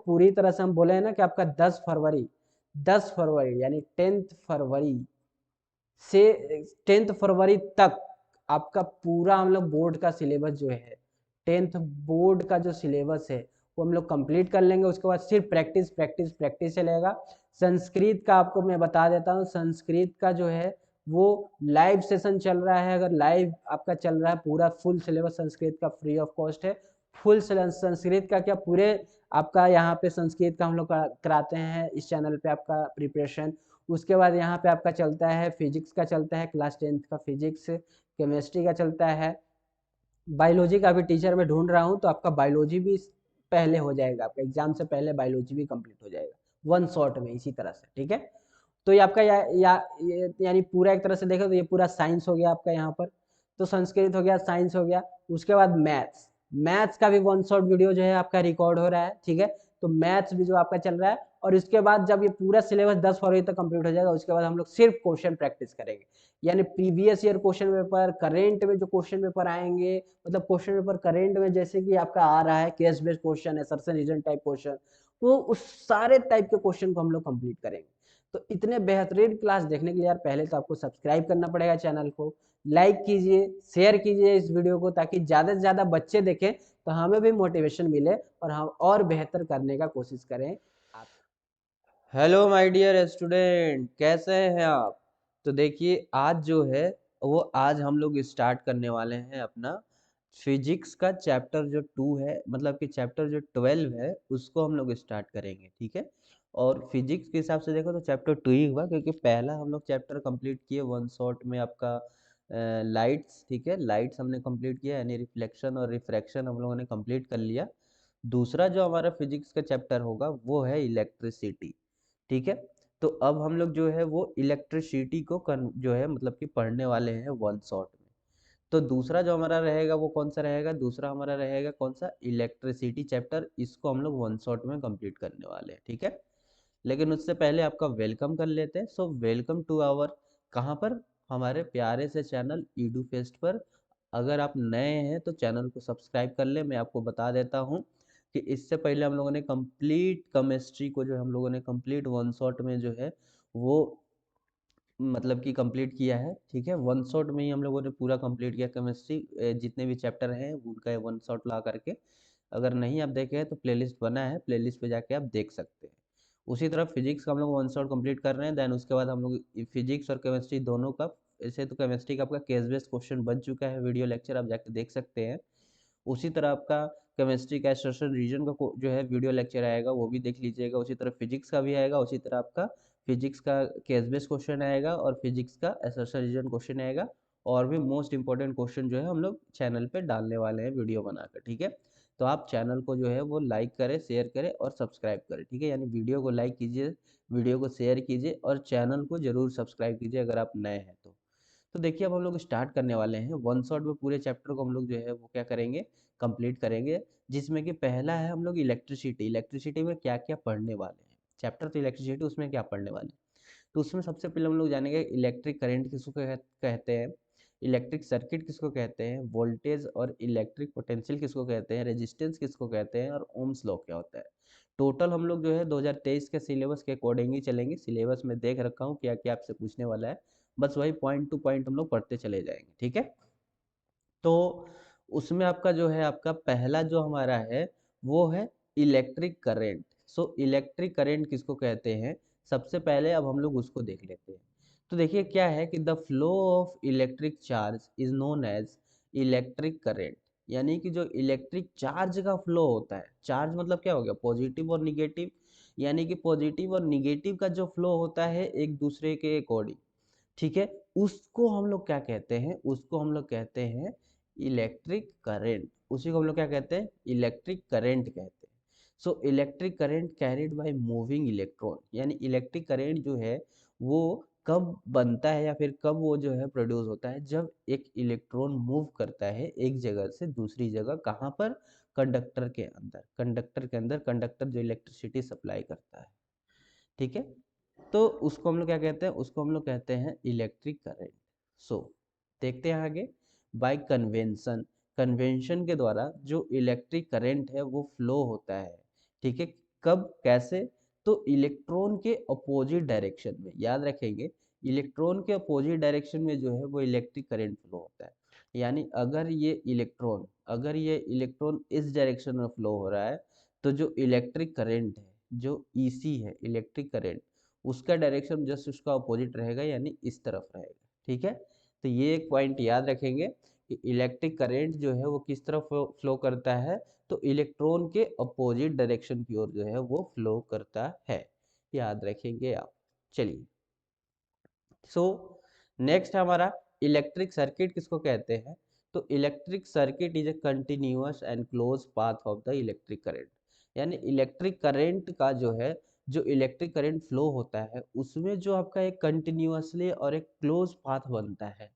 पूरी तरह से हम बोले हैं ना कि आपका 10 फरवरी यानी 10th फरवरी से 10th फरवरी तक आपका पूरा हम लोग बोर्ड का सिलेबस जो है, 10th बोर्ड का जो सिलेबस है वो हम लोग कंप्लीट कर लेंगे। उसके बाद सिर्फ प्रैक्टिस प्रैक्टिस प्रैक्टिस चलेगा। संस्कृत का आपको मैं बता देता हूँ, संस्कृत का जो है वो लाइव सेशन चल रहा है। अगर लाइव आपका चल रहा है, पूरा फुल सिलेबस संस्कृत का फ्री ऑफ कॉस्ट है। फुल संस्कृत का क्या, पूरे आपका यहाँ पे संस्कृत का हम लोग कराते हैं इस चैनल पे आपका प्रिपरेशन। उसके बाद यहाँ पे आपका चलता है फिजिक्स का, चलता है क्लास 10th का फिजिक्स, केमिस्ट्री का चलता है, बायोलॉजी का भी टीचर मैं ढूंढ रहा हूँ, तो आपका बायोलॉजी भी पहले हो जाएगा, आपका एग्जाम से पहले बायोलॉजी भी कंप्लीट हो जाएगा वन शॉट में इसी तरह से, ठीक है। तो ये आपका यानी पूरा एक तरह से देखो तो ये पूरा साइंस हो गया आपका यहाँ पर। तो संस्कृत हो गया, साइंस हो गया। उसके बाद मैथ्स, मैथ्स का भी वन शॉट वीडियो जो है आपका रिकॉर्ड हो रहा है, ठीक है। तो मैथ्स भी जो आपका चल रहा है। और इसके बाद जब ये पूरा सिलेबस 10 फरवरी तक कंप्लीट हो जाएगा, उसके बाद हम लोग सिर्फ क्वेश्चन प्रैक्टिस करेंगे। यानी previous year question paper, current में जो क्वेश्चन पेपर आएंगे, मतलब क्वेश्चन पेपर करेंट में जैसे कि आपका आ रहा है case based question, assertion reason type question, तो उस सारे टाइप के क्वेश्चन को हम लोग कंप्लीट करेंगे। तो इतने बेहतरीन क्लास देखने के लिए यार पहले तो आपको सब्सक्राइब करना पड़ेगा चैनल को, लाइक कीजिए, शेयर कीजिए इस वीडियो को, ताकि ज़्यादा से ज़्यादा बच्चे देखें तो हमें भी मोटिवेशन मिले और हम और बेहतर करने का कोशिश करें। आप हेलो माय डियर स्टूडेंट, कैसे हैं आप। तो देखिए आज जो है वो आज हम लोग स्टार्ट करने वाले हैं अपना फिजिक्स का चैप्टर जो 2 है, मतलब कि चैप्टर जो 12 है उसको हम लोग स्टार्ट करेंगे, ठीक है। और फिजिक्स के हिसाब से देखो तो चैप्टर 2 ही हुआ, क्योंकि पहला हम लोग चैप्टर कंप्लीट किए वन शॉट में आपका लाइट्स, ठीक है। लाइट्स हमने कंप्लीट किया, यानी रिफ्लेक्शन और रिफ्रैक्शन हम लोगों ने कंप्लीट कर लिया। दूसरा जो हमारा फिजिक्स का चैप्टर होगा वो है इलेक्ट्रिसिटी, ठीक है। तो अब हम लोग जो है वो इलेक्ट्रिसिटी को जो है मतलब कि पढ़ने वाले हैं वन शॉट में। तो दूसरा जो हमारा रहेगा वो कौन सा रहेगा, दूसरा हमारा रहेगा कौन सा, इलेक्ट्रिसिटी चैप्टर। इसको हम लोग वन शॉट में कंप्लीट करने वाले हैं, ठीक है। लेकिन उससे पहले आपका वेलकम कर लेते हैं। सो वेलकम टू आवर, कहाँ पर, हमारे प्यारे से चैनल ईडू फेस्ट पर। अगर आप नए हैं तो चैनल को सब्सक्राइब कर ले। मैं आपको बता देता हूँ कि इससे पहले हम लोगों ने कंप्लीट केमिस्ट्री को जो है हम लोगों ने कंप्लीट वन शॉट में जो है वो मतलब कि कंप्लीट किया है, ठीक है। वन शॉट में ही हम लोगों ने पूरा कंप्लीट किया केमिस्ट्री, जितने भी चैप्टर हैं उनका वन शॉट ला करके। अगर नहीं आप देखे हैं तो प्लेलिस्ट बना है, प्लेलिस्ट पे जाके आप देख सकते हैं। उसी तरह फिजिक्स का हम लोग वन शॉट कंप्लीट कर रहे हैं। देन उसके बाद हम लोग फिजिक्स और केमिस्ट्री दोनों का, ऐसे तो केमिस्ट्री का आपका केस बेस्ड क्वेश्चन बन चुका है, वीडियो लेक्चर आप जाके देख सकते हैं। उसी तरह आपका केमिस्ट्री का एसोसिएशन रीजन का जो है वीडियो लेक्चर आएगा, वो भी देख लीजिएगा। उसी तरह फिजिक्स का भी आएगा, उसी तरह आपका फिजिक्स का केस बेस्ड क्वेश्चन आएगा और फिजिक्स का एसोसिएशन रीजन क्वेश्चन आएगा। और भी मोस्ट इंपॉर्टेंट क्वेश्चन जो है हम लोग चैनल पे डालने वाले हैं वीडियो बनाकर, ठीक है। तो आप चैनल को जो है वो लाइक करें, शेयर करें और सब्सक्राइब करें, ठीक है। यानी वीडियो को लाइक कीजिए, वीडियो को शेयर कीजिए और चैनल को जरूर सब्सक्राइब कीजिए अगर आप नए हैं तो। तो देखिए अब हम लोग स्टार्ट करने वाले हैं वन शॉट में, पूरे चैप्टर को हम लोग जो है वो क्या करेंगे, कंप्लीट करेंगे। जिसमें कि पहला है हम लोग इलेक्ट्रिसिटी। इलेक्ट्रिसिटी में क्या क्या पढ़ने वाले हैं, चैप्टर तो इलेक्ट्रिसिटी, उसमें क्या पढ़ने वाले हैं। तो उसमें सबसे पहले हम लोग जानेंगे इलेक्ट्रिक करंट किसको कहते हैं, इलेक्ट्रिक सर्किट किसको कहते हैं, वोल्टेज और इलेक्ट्रिक पोटेंशियल किसको कहते हैं, रेजिस्टेंस किसको कहते हैं और ओम्स लॉ क्या होता है। टोटल हम लोग जो है 2023 के सिलेबस के अकॉर्डिंग ही चलेंगे। सिलेबस में देख रखा हूँ क्या क्या आपसे पूछने वाला है, बस वही पॉइंट टू पॉइंट हम लोग पढ़ते चले जाएंगे, ठीक है। तो उसमें आपका जो है आपका पहला जो हमारा है वो है इलेक्ट्रिक करंट। सो इलेक्ट्रिक करंट किसको कहते हैं, सबसे पहले अब हम लोग उसको देख लेते हैं। तो देखिए क्या है कि the flow of electric charge is known as electric current. यानी कि जो इलेक्ट्रिक चार्ज का फ्लो होता है, चार्ज मतलब क्या हो गया, पॉजिटिव और निगेटिव। यानी कि पॉजिटिव और निगेटिव का जो फ्लो होता है एक दूसरे के अकॉर्डिंग, ठीक है, उसको हम लोग क्या कहते हैं, उसको हम लोग कहते हैं इलेक्ट्रिक करंट। उसी को हम लोग क्या कहते हैं, इलेक्ट्रिक करंट कहते हैं। So electric current carried by moving electron. यानी इलेक्ट्रिक करंट जो है वो कब बनता है या फिर कब वो जो है प्रोड्यूस होता है, जब एक इलेक्ट्रॉन मूव करता है एक जगह से दूसरी जगह, कहाँ पर, कंडक्टर के अंदर। कंडक्टर के अंदर, कंडक्टर जो इलेक्ट्रिसिटी सप्लाई करता है, ठीक है। तो उसको हम लोग क्या कहते हैं, उसको हम लोग कहते हैं इलेक्ट्रिक करंट। सो देखते हैं आगे, बाय कन्वेंशन, कन्वेंशन के द्वारा जो इलेक्ट्रिक करंट है वो फ्लो होता है, ठीक है, कब कैसे? तो इलेक्ट्रॉन के अपोजिट डायरेक्शन में, याद रखेंगे, इलेक्ट्रॉन के अपोजिट डायरेक्शन में जो है वो इलेक्ट्रिक करंट फ्लो होता है। यानी अगर ये इलेक्ट्रॉन इस डायरेक्शन में फ्लो हो रहा है, तो जो इलेक्ट्रिक करंट है, जो ईसी है इलेक्ट्रिक करंट, उसका डायरेक्शन जस्ट उसका अपोजिट रहेगा, यानी इस तरफ रहेगा। ठीक है, तो ये एक पॉइंट याद रखेंगे कि इलेक्ट्रिक करंट जो है वो किस तरफ फ्लो करता है, तो इलेक्ट्रॉन के अपोजिट डायरेक्शन की ओर जो है वो फ्लो करता है, याद रखेंगे आप। चलिए, सो नेक्स्ट हमारा इलेक्ट्रिक सर्किट किसको कहते हैं? तो electric circuit is a continuous and close path of the electric current. यानी इलेक्ट्रिक करंट का जो है, जो इलेक्ट्रिक करंट फ्लो होता है उसमें जो आपका एक कंटिन्यूअसली और एक क्लोज पाथ बनता है।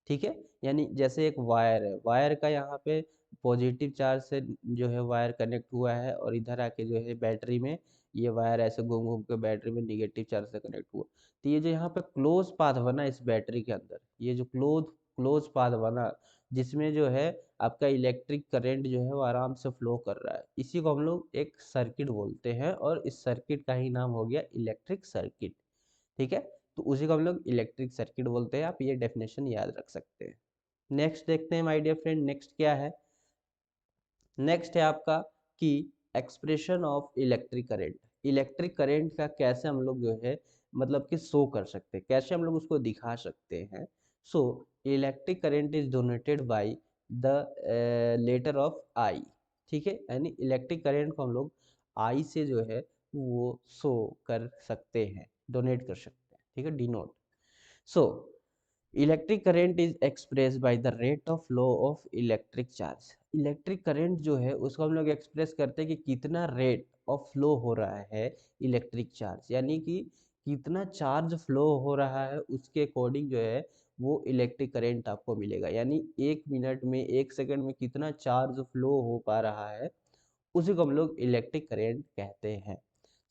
ठीक है, यानी जैसे एक वायर है, वायर का यहाँ पे पॉजिटिव चार्ज से जो है वायर कनेक्ट हुआ है, और इधर आके जो है बैटरी में ये वायर ऐसे घूम घूम के बैटरी में निगेटिव चार्ज से कनेक्ट हुआ। तो ये जो यहाँ पे क्लोज पाथ बना इस बैटरी के अंदर, ये जो क्लोज पाथ बना, जिसमें जो है आपका इलेक्ट्रिक करंट जो है वो आराम से फ्लो कर रहा है, इसी को हम लोग एक सर्किट बोलते हैं, और इस सर्किट का ही नाम हो गया इलेक्ट्रिक सर्किट। ठीक है, तो उसी को हम लोग इलेक्ट्रिक सर्किट बोलते हैं, आप ये डेफिनेशन याद रख सकते हैं। नेक्स्ट देखते हैं माय डियर फ्रेंड, नेक्स्ट क्या है? नेक्स्ट है आपका कि expression of electric current. Electric current का कैसे हम लोग जो है मतलब कि शो कर सकते हैं, कैसे हम लोग उसको दिखा सकते हैं? So electric current is donated by the letter of I. ठीक है, यानी इलेक्ट्रिक करंट को हम लोग आई से जो है वो शो कर सकते हैं, डोनेट कर सकते हैं। ठीक है, denote. So electric current is express by the rate of flow of electric charge. Electric current जो है उसको हम लोग एक्सप्रेस करते हैं कि कितना रेट ऑफ फ्लो हो रहा है इलेक्ट्रिक चार्ज, यानी कि कितना चार्ज फ्लो हो रहा है उसके अकॉर्डिंग जो है वो इलेक्ट्रिक करंट आपको मिलेगा। यानी 1 मिनट में 1 सेकंड में कितना चार्ज फ्लो हो पा रहा है, उसी को हम लोग इलेक्ट्रिक करंट कहते हैं।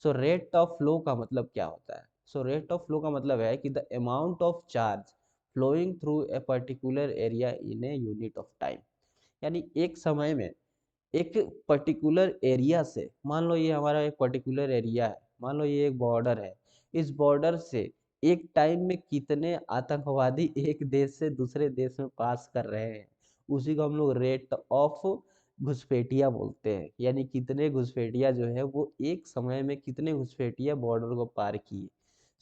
सो रेट ऑफ फ्लो का मतलब क्या होता है? सो रेट ऑफ फ्लो का मतलब है कि the amount of charge flowing through a particular area in a unit of time. यानी एक समय में एक पर्टिकुलर एरिया से, मान लो ये हमारा एक पर्टिकुलर एरिया है, मान लो ये एक बॉर्डर है, इस बॉर्डर से एक टाइम में कितने आतंकवादी एक देश से दूसरे देश में पास कर रहे हैं, उसी को हम लोग रेट ऑफ घुसपैठिया बोलते हैं। यानी कितने घुसपैठिया जो है वो एक समय में कितने घुसपैठिया बॉर्डर को पार किए।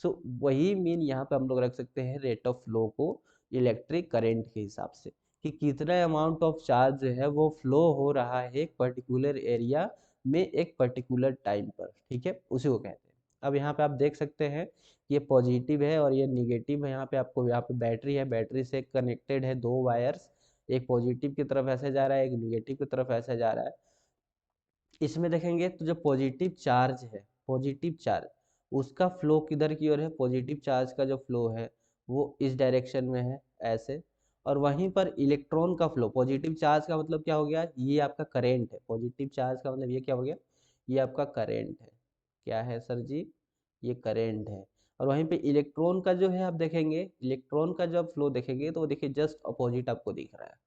सो वही मीन यहाँ पे हम लोग रख सकते हैं रेट ऑफ फ्लो को इलेक्ट्रिक करंट के हिसाब से, कि कितना अमाउंट ऑफ चार्ज जो है वो फ्लो हो रहा है एक पर्टिकुलर एरिया में एक पर्टिकुलर टाइम पर। ठीक है, उसी को कहते हैं। अब यहाँ पे आप देख सकते हैं ये पॉजिटिव है और ये निगेटिव है। यहाँ पे आपको, यहाँ पे बैटरी है, बैटरी से कनेक्टेड है दो वायर्स, एक पॉजिटिव की तरफ ऐसे जा रहा है, एक निगेटिव की तरफ ऐसे जा रहा है। इसमें देखेंगे तो जो पॉजिटिव चार्ज है, पॉजिटिव चार्ज उसका फ्लो किधर की ओर है? पॉजिटिव चार्ज का जो फ्लो है वो इस डायरेक्शन में है, ऐसे। और वहीं पर इलेक्ट्रॉन का फ्लो, पॉजिटिव चार्ज का मतलब क्या हो गया? ये आपका करेंट है। पॉजिटिव चार्ज का मतलब ये क्या हो गया? ये आपका करेंट है। क्या है सर जी? ये करेंट है। और वहीं पे इलेक्ट्रॉन का जो है आप देखेंगे, इलेक्ट्रॉन का जब फ्लो देखेंगे तो वो देखिए जस्ट अपोजिट आपको दिख रहा है।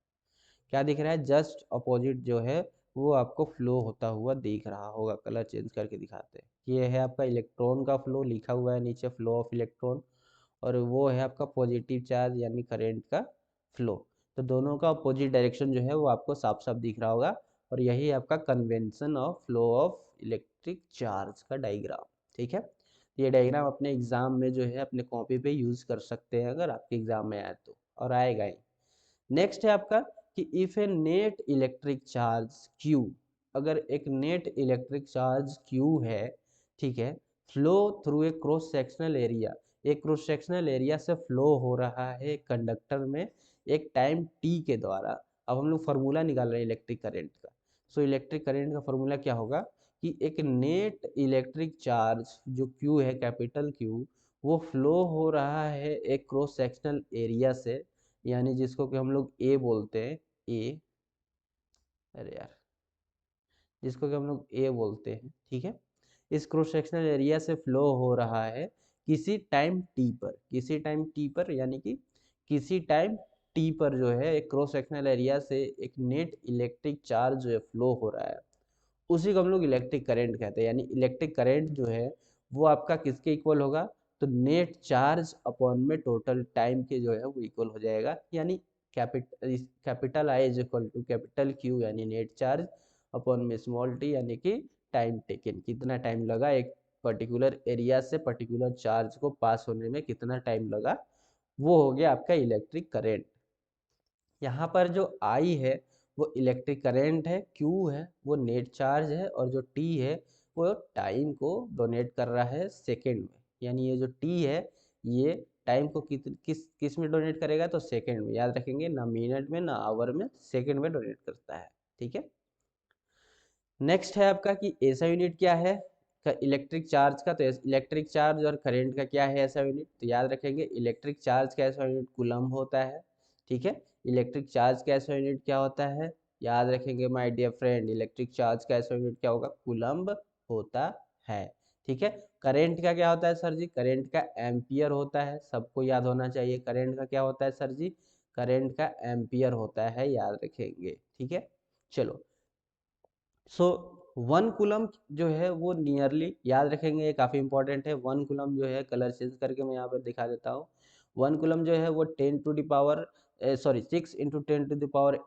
क्या दिख रहा है? जस्ट अपोजिट जो है वो आपको फ्लो होता हुआ दिख रहा होगा। कलर चेंज करके दिखाते हैं। ये है आपका इलेक्ट्रॉन का फ्लो, लिखा हुआ है नीचे फ्लो ऑफ इलेक्ट्रॉन, और वो है आपका पॉजिटिव चार्ज यानी करंट का फ्लो। तो दोनों का अपोजिट डायरेक्शन जो है वो आपको साफ साफ दिख रहा होगा, और यही आपका convention of flow of electric charge का डायग्राम। ठीक है, ये डायग्राम अपने एग्जाम में जो है अपने कॉपी पे यूज कर सकते हैं, अगर आपके एग्जाम में आए तो, और आएगा ही। नेक्स्ट है आपका कि if A net electric charge Q, अगर एक नेट इलेक्ट्रिक चार्ज Q है, ठीक है, flow through a cross sectional area, एक क्रॉस सेक्शनल एरिया से फ्लो हो रहा है कंडक्टर में एक टाइम t के द्वारा। अब हम लोग फार्मूला निकाल रहे हैं इलेक्ट्रिक करंट का। सो इलेक्ट्रिक करंट का फार्मूला क्या होगा कि एक नेट इलेक्ट्रिक चार्ज जो Q है, कैपिटल Q, वो फ्लो हो रहा है एक क्रॉस सेक्शनल एरिया से, यानी जिसको कि हम लोग ए बोलते हैं, ए, अरे यार, जिसको कि हम लोग ए बोलते हैं। ठीक है, इस क्रॉस सेक्शनल एरिया से फ्लो हो रहा है किसी टाइम टी पर, किसी टाइम टी पर, यानी कि किसी टाइम टी पर जो है एक क्रॉस सेक्शनल एरिया से एक नेट इलेक्ट्रिक चार्ज जो है फ्लो हो रहा है, उसी को हम लोग इलेक्ट्रिक करंट कहते हैं। यानी इलेक्ट्रिक करंट जो है वो आपका किसके इक्वल होगा, तो नेट चार्ज अपॉन में टोटल टाइम के जो है वो इक्वल हो जाएगा। यानी capital I is equal to capital Q यानी नेट चार्ज अपॉन में स्मॉल टी यानी कि टाइम टेकन, कितना टाइम लगा एक पर्टिकुलर एरिया से पर्टिकुलर चार्ज को पास होने में कितना टाइम लगा, वो हो गया आपका इलेक्ट्रिक करंट। यहाँ पर जो आई है वो इलेक्ट्रिक करंट है, क्यू है वो नेट चार्ज है, और जो टी है वो टाइम को डोनेट कर रहा है सेकेंड में। यानी ये जो टी है ये टाइम को किस किस में डोनेट करेगा, तो सेकेंड में। याद रखेंगे, ना मिनट में ना आवर में, सेकेंड में डोनेट करता है। ठीक है। नेक्स्ट है आपका कि ऐसा यूनिट क्या है इलेक्ट्रिक चार्ज का, तो इलेक्ट्रिक चार्ज और करंट का क्या है ऐसा यूनिट, तो याद रखेंगे इलेक्ट्रिक चार्ज का ऐसा यूनिट कूलम होता है। ठीक है। इलेक्ट्रिक चार्ज का ऐसा यूनिट क्या होता है, याद रखेंगे my dear friend, electric charge का ऐसा यूनिट क्या होगा, कूलम्ब होता है। ठीक है। करंट का क्या होता है सर जी, करंट का एम्पियर होता है, सबको याद होना चाहिए। करंट का क्या होता है सर जी, करंट का एम्पियर होता है, याद रखेंगे। ठीक है। चलो, सो 1 कूलम जो है वो नियरली, याद रखेंगे ये काफ़ी इंपॉर्टेंट है। 1 कूलम जो है, कलर चेंज करके मैं यहाँ पर दिखा देता हूँ। 1 कूलम जो है वो 6 × 10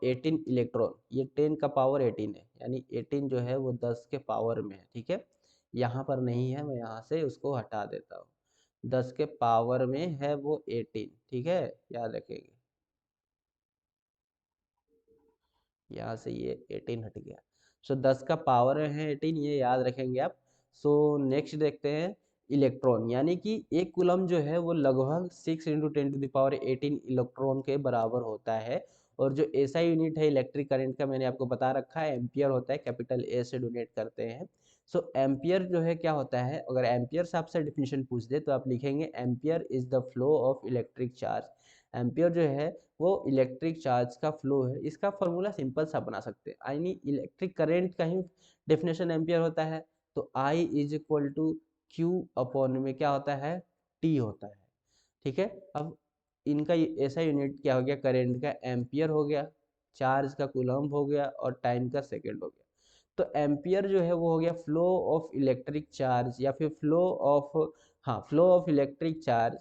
18 इलेक्ट्रॉन, ये 10 का पावर 18 है, यानी 18 जो है वो 10 के पावर में है। ठीक है। यहाँ पर नहीं है, मैं यहाँ से उसको हटा देता हूँ। 10 के पावर में है वो 18। ठीक है, याद रखेंगे। यहाँ से ये 18 हट गया। सो 10 का पावर है 18, ये याद रखेंगे आप। सो नेक्स्ट देखते हैं इलेक्ट्रॉन, यानी कि 1 कूलम जो है वो लगभग 6 × 10 18 इलेक्ट्रॉन के बराबर होता है। और जो ऐसा यूनिट है इलेक्ट्रिक करंट का, मैंने आपको बता रखा है, एम्पियर होता है, कैपिटल ए से डोनेट करते हैं। सो एम्पियर जो है क्या होता है, अगर एम्पियर से आपसे डिफिनेशन पूछ दे तो आप लिखेंगे ampere is the flow of electric charge. Ampere जो है वो इलेक्ट्रिक चार्ज का फ्लो है। इसका फॉर्मूला सिंपल सा बना सकते हैं, यानी इलेक्ट्रिक करंट का ही डेफिनेशन एम्पियर होता है, तो I is equal to Q upon में क्या होता है, टी होता है। ठीक है। अब इनका ऐसा यूनिट क्या हो गया, करंट का एम्पियर हो गया, चार्ज का कूलम्ब हो गया, और टाइम का सेकेंड हो गया। तो एम्पियर जो है वो हो गया फ्लो ऑफ इलेक्ट्रिक चार्ज, या फिर फ्लो ऑफ, हाँ, flow of electric charge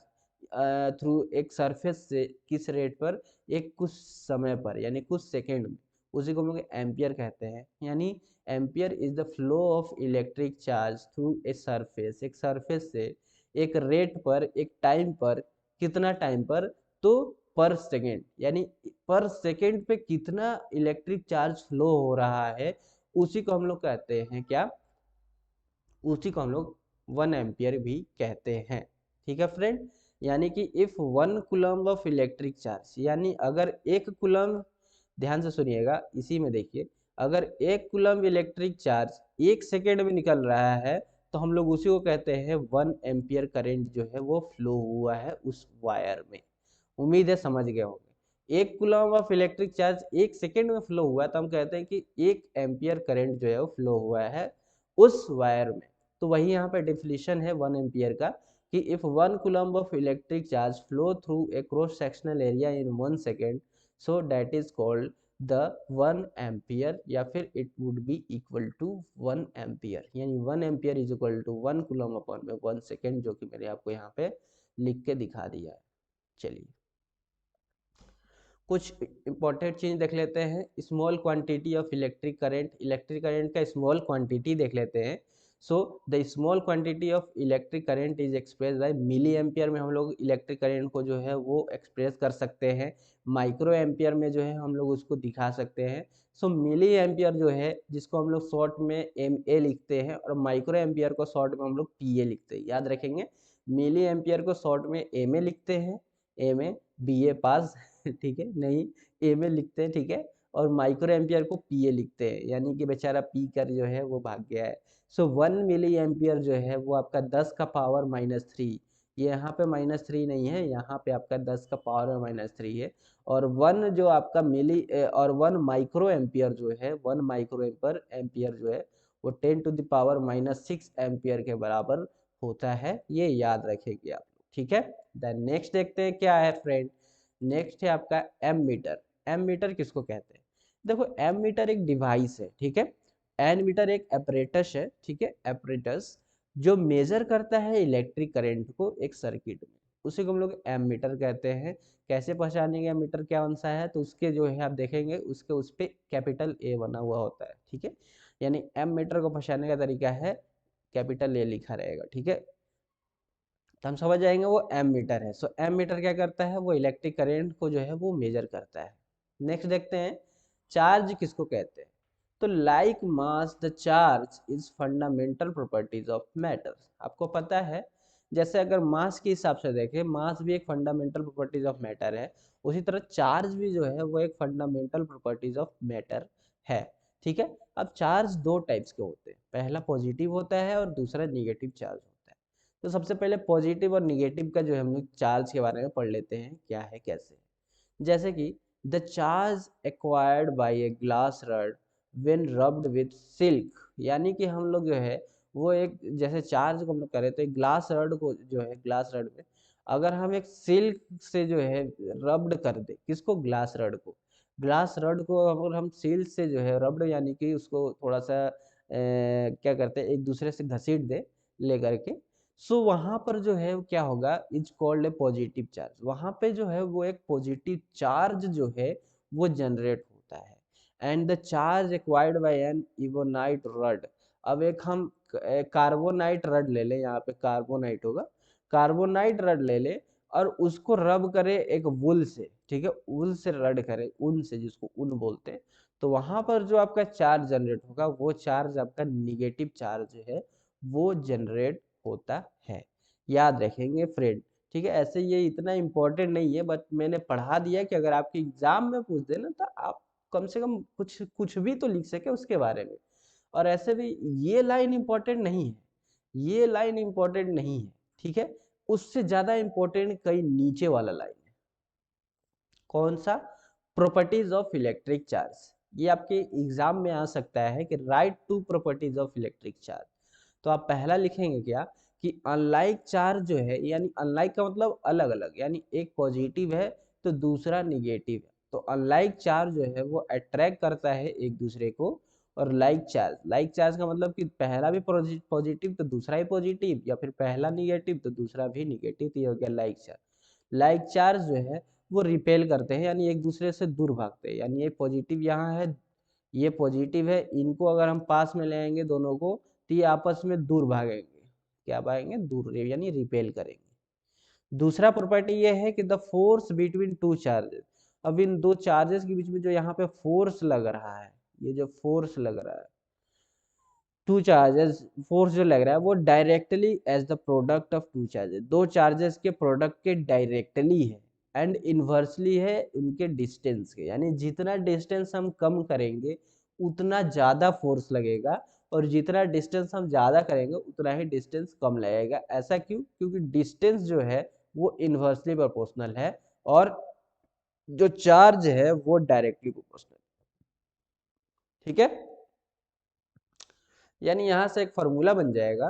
through एक सरफेस से किस रेट पर, एक कुछ समय पर, यानी कुछ सेकेंड में, उसी को हम लोग एम्पियर कहते हैं। यानी ampere is the flow of electric charge through a surface, एक सरफेस से एक रेट पर, एक टाइम पर, कितना टाइम पर, तो पर सेकेंड, यानी पर सेकेंड पे कितना इलेक्ट्रिक चार्ज फ्लो हो रहा है, उसी को हम लोग कहते हैं क्या, उसी को हम लोग 1 एम्पियर भी कहते हैं। ठीक है फ्रेंड। यानी कि if 1 coulomb of electric charge, यानी अगर 1 कूलम्ब, ध्यान से सुनिएगा, इसी में देखिए, अगर 1 कूलम्ब इलेक्ट्रिक चार्ज 1 सेकेंड में निकल रहा है, तो हम लोग उसी को कहते हैं 1 एम्पियर करंट जो है वो फ्लो हुआ है उस वायर में। उम्मीद है समझ गए होंगे। 1 coulomb of electric charge 1 second में फ्लो हुआ है, तो हम कहते हैं कि 1 एम्पियर करंट जो है वो फ्लो हुआ है उस वायर में। तो वही यहाँ पे डेफिनेशन है 1 एम्पियर का, कि if 1 coulomb of electric charge flow through a cross sectional area in 1 second, so that is called the 1 ampere, या फिर it would be equal to 1 ampere. यानी 1 ampere is equal to 1 coulomb upon में 1 second, जो कि मैंने आपको यहाँ पे लिख के दिखा दिया है। चलिए, कुछ इंपॉर्टेंट चीज देख लेते हैं। Small quantity of electric current, electric current का स्मॉल क्वांटिटी देख लेते हैं। So the small quantity of electric current is express by milliampere में हम लोग इलेक्ट्रिक करंट को जो है वो एक्सप्रेस कर सकते हैं। माइक्रो एम्पियर में जो है हम लोग उसको दिखा सकते हैं। सो मिली एम्पियर जो है, जिसको हम लोग शॉर्ट में एम ए लिखते हैं, और माइक्रो एम्पियर को शॉर्ट में हम लोग पी ए लिखते हैं। याद रखेंगे, मिली एम्पियर को शॉर्ट में एम ए लिखते हैं, एम ए बी ए पास ठीक है, नहीं, ए में लिखते हैं। ठीक है। और माइक्रो एम्पियर को पी ए लिखते हैं, यानी कि बेचारा पी कर जो है वो भाग गया है। सो 1 मिली एम्पियर जो है वो आपका 10 का पावर -3, ये यहाँ पे -3 नहीं है, यहाँ पे आपका 10 का पावर -3 है। और 1 जो आपका और 1 माइक्रो एम्पियर जो है, 1 माइक्रो एम्पियर जो है वो 10 टू द पावर -6 एम्पियर के बराबर होता है। ये याद रखेंगे आप। ठीक है। देन नेक्स्ट देखते हैं क्या है फ्रेंड। नेक्स्ट है आपका एम मीटर। एम मीटर किसको कहते हैं, देखो एम मीटर एक डिवाइस है। ठीक है। एमीटर एक एपरेटस है, ठीक है, एपरेटस जो मेजर करता है इलेक्ट्रिक करंट को एक सर्किट में, उसी को हम लोग एमीटर कहते हैं। कैसे पहचानेंगे एमीटर क्या सा है, तो उसके जो है आप देखेंगे उसके उस पे कैपिटल ए बना हुआ होता है, ठीक है, यानी एमीटर को पहचानने का तरीका है कैपिटल ए लिखा रहेगा, ठीक है, तो हम समझ जाएंगे वो एमीटर है। सो एमीटर क्या करता है, वो इलेक्ट्रिक करंट को जो है वो मेजर करता है। नेक्स्ट देखते हैं चार्ज किसको कहते हैं, तो like mass the charge is fundamental properties of matter. आपको पता है जैसे अगर मास के हिसाब से देखें, मास भी एक फंडामेंटल प्रॉपर्टीज ऑफ मैटर है, उसी तरह चार्ज भी जो है वो एक फंडामेंटल प्रॉपर्टीज ऑफ मैटर है, ठीक है। अब चार्ज दो टाइप्स के होते हैं, पहला पॉजिटिव होता है और दूसरा निगेटिव चार्ज होता है। तो सबसे पहले पॉजिटिव और निगेटिव का जो है हम लोग चार्ज के बारे में पढ़ लेते हैं क्या है कैसे। जैसे कि the charge acquired by a glass rod when rubbed with silk, यानी कि हम लोग जो है वो एक जैसे चार्ज को हम लोग करें तो एक ग्लास रड को जो है ग्लास रड में अगर हम एक सिल्क से जो है रब्ड कर दे, किसको, ग्लास रड को, ग्लास रड को अगर हम सिल्क से जो है रब्ड यानी कि उसको थोड़ा सा क्या करते हैं एक दूसरे से घसीट दे ले करके, सो वहां पर जो है क्या होगा, is called a positive charge, वहां पे जो है वो एक पॉजिटिव चार्ज जो है वो जनरेट होता है। And the charge acquired by an ebonite rod, अब एक हम कार्बोनाइट रड ले ले, यहाँ पे कार्बोनाइट होगा, कार्बोनाइट रड ले ले और उसको रब करे एक वुल से, ठीक है, वुल से रड करे, ऊन से, जिसको ऊन बोलते हैं, तो वहां पर जो आपका चार्ज जनरेट होगा वो चार्ज आपका निगेटिव चार्ज है वो जनरेट होता है। याद रखेंगे फ्रेंड, ठीक है, ऐसे ये इतना इंपॉर्टेंट नहीं है, बट मैंने पढ़ा दिया कि अगर आपके एग्जाम में पूछ देना तो आप कम से कम कुछ कुछ भी तो लिख सके उसके बारे में। और ऐसे भी ये लाइन इंपॉर्टेंट नहीं है, ये लाइन इंपॉर्टेंट नहीं है, ठीक है, उससे ज्यादा इंपॉर्टेंट कहीं नीचे वाला लाइन है। कौन सा, प्रॉपर्टीज ऑफ इलेक्ट्रिक चार्ज, ये आपके एग्जाम में आ सकता है कि write two properties of electric charge. तो आप पहला लिखेंगे क्या कि अनलाइक चार्ज जो है, यानी अनलाइक का मतलब अलग अलग, यानी एक पॉजिटिव है तो दूसरा निगेटिव है, तो अनलाइक चार्ज जो है वो अट्रैक्ट करता है एक दूसरे को। और लाइक चार्ज का मतलब कि पहला भी पॉजिटिव तो दूसरा ही पॉजिटिव, या फिर पहला निगेटिव तो दूसरा भी निगेटिव, तो ये हो गया लाइक चार्ज। लाइक चार्ज जो है वो रिपेल करते हैं, यानी एक दूसरे से दूर भागते हैं, यानी ये पॉजिटिव यहाँ है, ये पॉजिटिव है, इनको अगर हम पास में ले आएंगे दोनों को तो ये आपस में दूर भागेंगे, क्या भागेंगे, दूर, यानी रिपेल करेंगे। दूसरा प्रॉपर्टी ये है कि the force between two charges, अब इन दो चार्जेस के बीच में जो यहाँ पे फोर्स लग रहा है, ये जो फोर्स लग रहा है, टू चार्जेस फोर्स जो लग रहा है वो directly as the product of two charges, दो चार्जेस के प्रोडक्ट के डायरेक्टली है, एंड इन्वर्सली है उनके डिस्टेंस के, यानी जितना डिस्टेंस हम कम करेंगे उतना ज्यादा फोर्स लगेगा, और जितना डिस्टेंस हम ज्यादा करेंगे उतना ही डिस्टेंस कम लगेगा। ऐसा क्यों, क्योंकि डिस्टेंस जो है वो इन्वर्सली प्रोपोर्शनल है और जो चार्ज है वो डायरेक्टली प्रोपोर्शनल, ठीक है। यानी यहां से एक फॉर्मूला बन जाएगा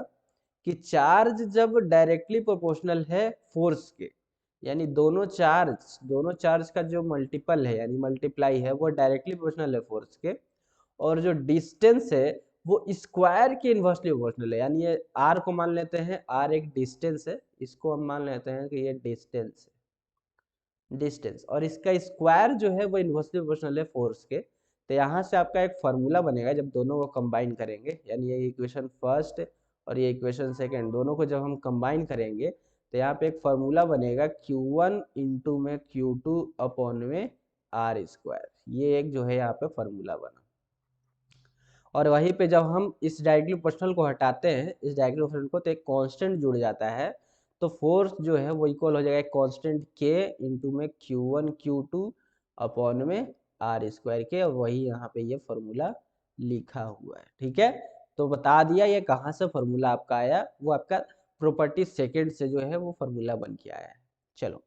कि चार्ज जब डायरेक्टली प्रोपोर्शनल है फोर्स के, यानी दोनों चार्ज का जो मल्टीपल है यानी मल्टीप्लाई है वो डायरेक्टली प्रोपोर्शनल है फोर्स के, और जो डिस्टेंस है वो स्क्वायर के इन्वर्सली प्रोपोर्शनल है, यानी ये आर को मान लेते हैं, आर एक डिस्टेंस है, इसको हम मान लेते हैं कि ये डिस्टेंस है, डिस्टेंस, और इसका स्क्वायर जो है वो इन्वर्सली प्रोपोर्शनल है फोर्स के। तो यहाँ से आपका एक फॉर्मूला बनेगा जब दोनों को कंबाइन करेंगे, यानी ये इक्वेशन फर्स्ट और ये इक्वेशन सेकंड दोनों को जब हम कंबाइन करेंगे तो यहाँ पे एक फॉर्मूला बनेगा Q1 इंटू में Q2 अपॉन में आर स्क्वायर, ये एक जो है यहाँ पे फॉर्मूला बना। और वहीं पे जब हम इस डायरेक्टली प्रोपोर्शनल को हटाते हैं, इस डायरेक्टली प्रोपोर्शनल को, तो एक कांस्टेंट जुड़ जाता है, तो फोर्स जो है वो इक्वल हो जाएगा कांस्टेंट के इंटू में Q1 Q2 अपॉन में आर स्क्वायर के, और वही यहाँ पे ये फॉर्मूला लिखा हुआ है, ठीक है। तो बता दिया ये कहाँ से फॉर्मूला आपका आया, वो आपका प्रॉपर्टी सेकंड से जो है वो फॉर्मूला बन के आया है। चलो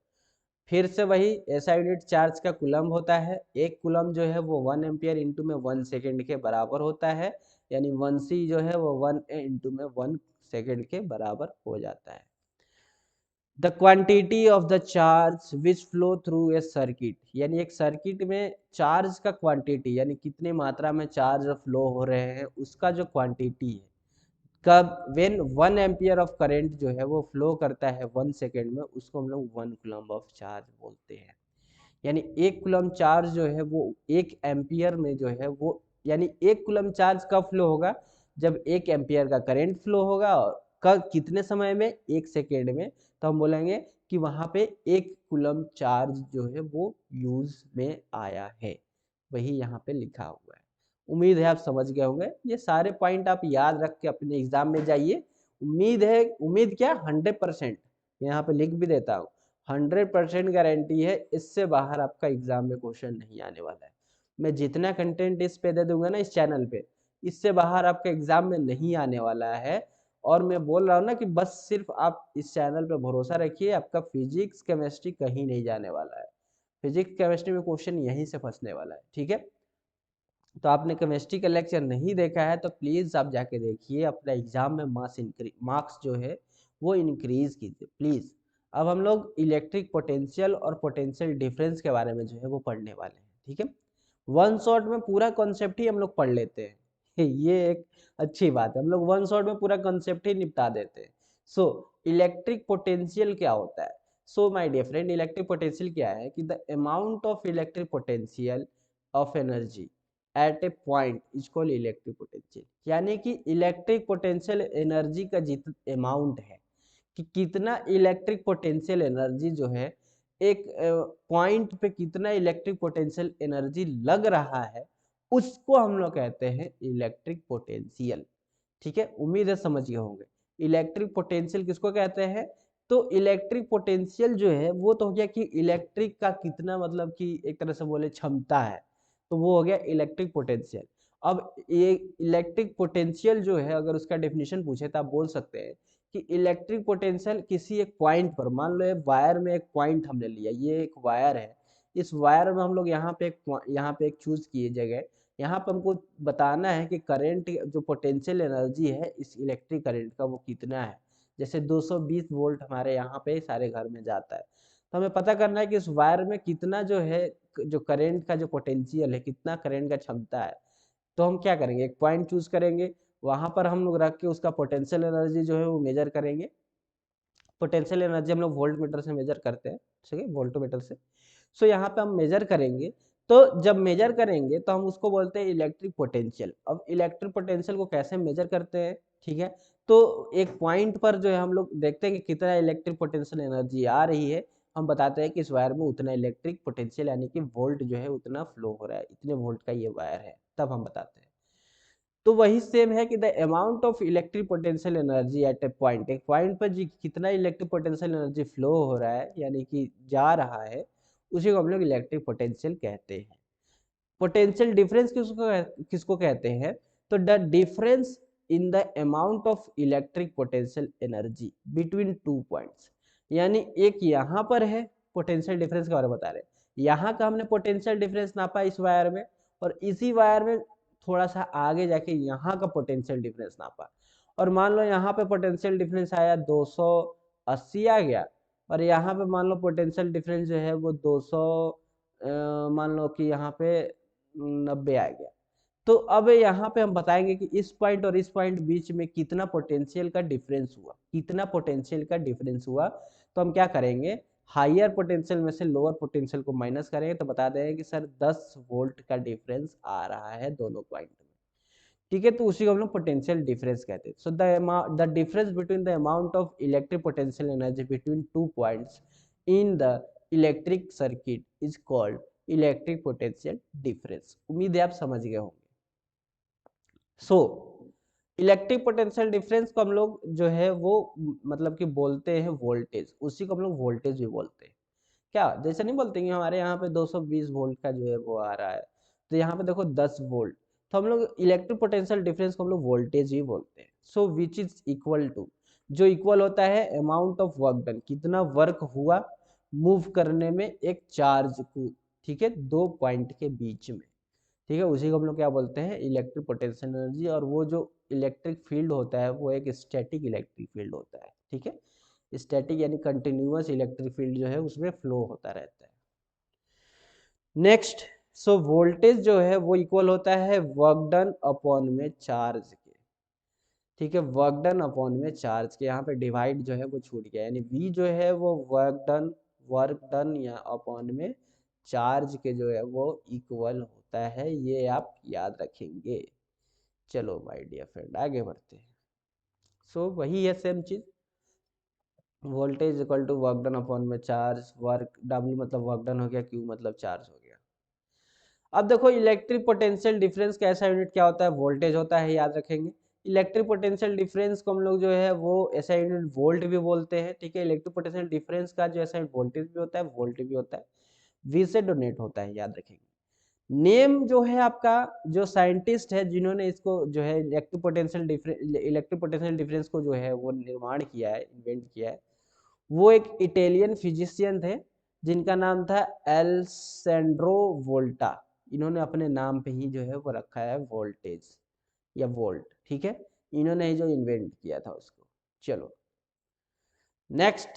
फिर से वही एसआई यूनिट चार्ज का कूलम्ब होता है, एक कूलम्ब जो है वो 1 एम्पियर इंटू में 1 सेकेंड के बराबर होता है, यानी 1 C जो है वो 1 A इंटू में 1 सेकेंड के बराबर हो जाता है। The quantity of the charge which flow through A circuit, यानी एक सर्किट में चार्ज का क्वांटिटी यानी कितनी मात्रा में चार्ज फ्लो हो रहे हैं उसका जो क्वांटिटी है, कब व्हेन 1 एम्पियर ऑफ करंट जो है वो फ्लो करता है 1 सेकेंड में, उसको हम लोग 1 कूलम्ब ऑफ चार्ज बोलते हैं। यानी 1 कूलम्ब चार्ज जो है वो 1 एम्पियर में जो है वो, यानी 1 कूलम्ब चार्ज कब फ्लो होगा, जब 1 एम्पियर का करंट फ्लो होगा, और कब कितने समय में, 1 सेकेंड में। तो हम बोलेंगे कि वहां पे 1 कूलम्ब चार्ज जो है वो यूज में आया है, वही यहाँ पे लिखा हुआ है। उम्मीद है आप समझ गए होंगे, ये सारे पॉइंट आप याद रख के अपने एग्जाम में जाइए। उम्मीद है, उम्मीद क्या, 100%, यहाँ पे लिख भी देता हूँ, 100% गारंटी है इससे बाहर आपका एग्जाम में क्वेश्चन नहीं आने वाला है। मैं जितना कंटेंट इस पे दे दूंगा ना इस चैनल पे, इससे बाहर आपका एग्जाम में नहीं आने वाला है। और मैं बोल रहा हूँ ना कि बस सिर्फ आप इस चैनल पे भरोसा रखिए, आपका फिजिक्स केमिस्ट्री कहीं नहीं जाने वाला है। फिजिक्स केमिस्ट्री में क्वेश्चन यहीं से फंसने वाला है, ठीक है। तो आपने केमिस्ट्री का लेक्चर नहीं देखा है तो प्लीज़ आप जाके देखिए, अपना एग्जाम में मार्क्स जो है वो इंक्रीज कीजिए प्लीज़। अब हम लोग इलेक्ट्रिक पोटेंशियल और पोटेंशियल डिफरेंस के बारे में जो है वो पढ़ने वाले हैं, ठीक है। वन शॉट में पूरा कॉन्सेप्ट ही हम लोग पढ़ लेते हैं ये एक अच्छी बात है, हम लोग वन शॉट में पूरा कॉन्सेप्ट ही निपटा देते हैं। सो इलेक्ट्रिक पोटेंशियल क्या होता है? So my dear friend, electric potential क्या है कि the amount of electric potential of energy at a point is called electric potential. यानी कि इलेक्ट्रिक पोटेंशियल एनर्जी का जितना अमाउंट है, कि कितना इलेक्ट्रिक पोटेंशियल एनर्जी जो है एक पॉइंट पे कितना इलेक्ट्रिक पोटेंशियल एनर्जी लग रहा है, उसको हम लोग कहते हैं इलेक्ट्रिक पोटेंशियल, ठीक है। उम्मीद है समझ गए होंगे इलेक्ट्रिक पोटेंशियल किसको कहते हैं। तो इलेक्ट्रिक पोटेंशियल जो है वो तो हो गया कि इलेक्ट्रिक का कितना, मतलब कि एक तरह से बोले क्षमता है, तो वो हो गया इलेक्ट्रिक पोटेंशियल। अब ये इलेक्ट्रिक पोटेंशियल जो है अगर उसका डेफिनेशन पूछे तो आप बोल सकते हैं कि इलेक्ट्रिक पोटेंशियल किसी एक पॉइंट पर, मान लो एक वायर में एक पॉइंट हमने लिया, ये एक वायर है, इस वायर में हम लोग यहाँ पे एक चूज किए जगह, यहाँ पर हमको बताना है कि करंट जो पोटेंशियल एनर्जी है इस इलेक्ट्रिक करंट का वो कितना है। जैसे 220 वोल्ट हमारे यहाँ पे सारे घर में जाता है, तो हमें पता करना है कि इस वायर में कितना जो है, जो करंट का जो पोटेंशियल है, कितना करंट का क्षमता है। तो हम क्या करेंगे, एक पॉइंट चूज करेंगे, वहां पर हम लोग रख के उसका पोटेंशियल एनर्जी जो है वो मेजर करेंगे। पोटेंशियल एनर्जी हम लोग वोल्ट मीटर से मेजर करते हैं, ठीक है, वोल्टोमीटर से। सो यहाँ पे हम मेजर करेंगे, तो जब मेजर करेंगे तो हम उसको बोलते हैं इलेक्ट्रिक पोटेंशियल। अब इलेक्ट्रिक पोटेंशियल को कैसे मेजर करते हैं, ठीक है। तो एक पॉइंट पर जो है हम लोग देखते हैं कि कितना इलेक्ट्रिक पोटेंशियल एनर्जी आ रही है, हम बताते हैं कि इस वायर में उतना इलेक्ट्रिक पोटेंशियल यानी कि वोल्ट जो है उतना फ्लो हो रहा है, इतने वोल्ट का ये वायर है, तब हम बताते हैं। तो वही सेम है कि the amount of electric potential energy at a point, एक पॉइंट पर जी कितना इलेक्ट्रिक पोटेंशियल एनर्जी फ्लो हो रहा है यानी कि जा रहा है, उसी को हम लोग इलेक्ट्रिक पोटेंशियल कहते हैं। पोटेंशियल डिफरेंस किसको कहते हैं? तो the difference in the amount of electric potential energy between two points. यानी एक यहाँ पर है, पोटेंशियल डिफरेंस के बारे में बता रहे हैं, यहाँ का हमने पोटेंशियल डिफरेंस नापा इस वायर में, और इसी वायर में थोड़ा सा आगे जाके यहाँ का पोटेंशियल डिफरेंस नापा, और मान लो यहाँ पे पोटेंशियल डिफरेंस आया 280 आ गया, और यहाँ पे मान लो पोटेंशियल डिफरेंस जो है वो 200, मान लो कि यहाँ पे 90 आ गया। तो अब यहाँ पे हम बताएंगे कि इस पॉइंट और इस पॉइंट बीच में कितना पोटेंशियल का डिफरेंस हुआ, कितना पोटेंशियल का डिफरेंस हुआ। तो हम क्या करेंगे, हायर पोटेंशियल में से लोअर पोटेंशियल को माइनस करेंगे तो बता देंगे कि सर 10 वोल्ट का डिफरेंस आ रहा है दोनों पॉइंट में, ठीक है। तो उसी को हम लोग पोटेंशियल डिफरेंस कहते हैं। So the difference between the amount of electric potential energy between two points in the electric circuit is called electric potential difference. उम्मीद है आप समझ गए होंगे। सो इलेक्ट्रिक पोटेंशियल डिफरेंस को हम लोग जो है वो मतलब कि बोलते हैं वोल्टेज, उसी को हम लोग वोल्टेज भी बोलते हैं। क्या जैसे नहीं बोलते कि हमारे यहाँ पे 220 वोल्ट का जो है वो आ रहा है, तो यहाँ पे देखो 10 वोल्ट, तो हम लोग इलेक्ट्रिक पोटेंशियल डिफरेंस को हम लोग वोल्टेज ही बोलते हैं। सो विच इज इक्वल टू, जो इक्वल होता है अमाउंट ऑफ वर्क डन, कितना वर्क हुआ मूव करने में एक चार्ज को, ठीक है, दो पॉइंट के बीच में, ठीक है, उसी को हम लोग क्या बोलते हैं, इलेक्ट्रिक पोटेंशियल एनर्जी। और वो जो इलेक्ट्रिक फील्ड होता है वो एक स्टैटिक इलेक्ट्रिक फील्ड होता है, ठीक है। स्टैटिक यानी कंटिन्यूअस इलेक्ट्रिक फील्ड जो है उसमें फ्लो होता रहता है। नेक्स्ट, सो वोल्टेज जो है वो इक्वल होता है वर्क डन अपॉन में चार्ज के, ठीक है, वर्क डन अपॉन में चार्ज के, यहाँ पे डिवाइड जो है वो छूट गया, यानी V जो है वो वर्क डन या अपॉन में चार्ज के जो है वो इक्वल होता है, ये आप याद रखेंगे। चलो माय डियर फ्रेंड आगे बढ़ते हैं। सो वही है सेम चीज, voltage equal to work done upon में चार्ज, वर्क W मतलब वर्क डन हो गया, Q मतलब चार्ज हो गया। अब देखो इलेक्ट्रिक पोटेंशियल डिफरेंस का ऐसा यूनिट क्या होता है, वोल्टेज होता है, याद रखेंगे। इलेक्ट्रिक पोटेंशियल डिफरेंस को हम लोग जो है वो ऐसा यूनिट वोल्ट भी बोलते हैं, ठीक है। इलेक्ट्रिक पोटेंशियल डिफरेंस का जो ऐसा वोल्टेज भी होता है, वोल्ट भी होता है, V से डोनेट होता है, याद रखेंगे। नेम जो है आपका, जो साइंटिस्ट है जिन्होंने इसको जो है इलेक्ट्रिक पोटेंशियल डिफरेंस को जो है वो निर्माण किया है, इन्वेंट किया है, वो एक इटालियन फिजिशियन थे जिनका नाम था एल्सेंड्रो वोल्टा। इन्होंने अपने नाम पे ही जो है वो रखा है वोल्टेज या वोल्ट, ठीक है, इन्होंने ही जो इन्वेंट किया था उसको। चलो next,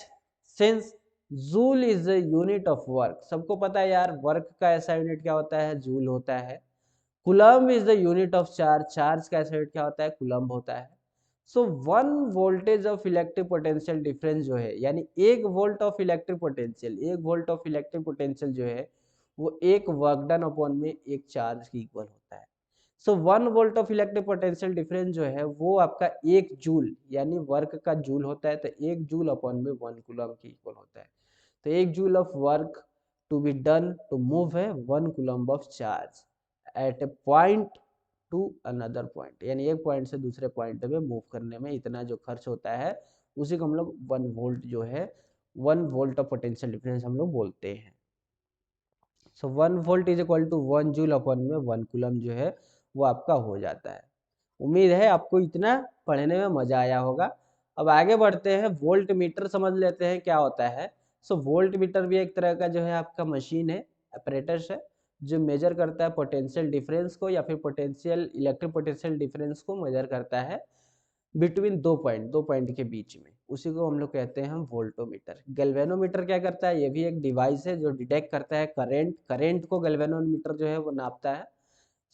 since joule is the unit of work, सबको पता है यार वर्क का ऐसा यूनिट क्या होता है, जूल होता है। Coulomb is the unit of charge, charge का ऐसा यूनिट क्या होता है, कूलम्ब होता है। So one voltage of electric potential difference जो है, यानी एक वोल्ट ऑफ इलेक्ट्रिक पोटेंशियल, एक वोल्ट ऑफ इलेक्ट्रिक पोटेंशियल जो है वो एक वर्क डन अपॉन में एक चार्ज की इक्वल होता है। So one volt of electric potential difference जो है वो आपका एक जूल यानी वर्क का जूल होता है, तो एक जूल अपॉन में 1 कूलम्ब की इक्वल होता है। तो एक joule of work to be done to move है 1 coulomb of charge at a point to another point, यानी एक पॉइंट से दूसरे पॉइंट में मूव करने में इतना जो खर्च होता है उसी को हम लोग 1 वोल्ट जो है 1 वोल्ट ऑफ पोटेंशियल डिफरेंस हम लोग बोलते हैं। So 1 volt is equal to 1 joule upon में 1 कूलम्ब जो है वो आपका हो जाता है। उम्मीद है आपको इतना पढ़ने में मजा आया होगा। अब आगे बढ़ते हैं, वोल्ट मीटर समझ लेते हैं क्या होता है। सो वोल्ट मीटर भी एक तरह का जो है आपका मशीन है, अपरेटस है, जो मेजर करता है पोटेंशियल डिफरेंस को या फिर पोटेंशियल इलेक्ट्रिक पोटेंशियल डिफरेंस को मेजर करता है बिटवीन दो पॉइंट के बीच में, उसी को हम लोग कहते हैं हम वोल्टोमीटर। गैल्वेनोमीटर क्या करता है, ये भी एक डिवाइस है जो डिटेक्ट करता है करंट को गैल्वेनोमीटर जो है वो नापता है,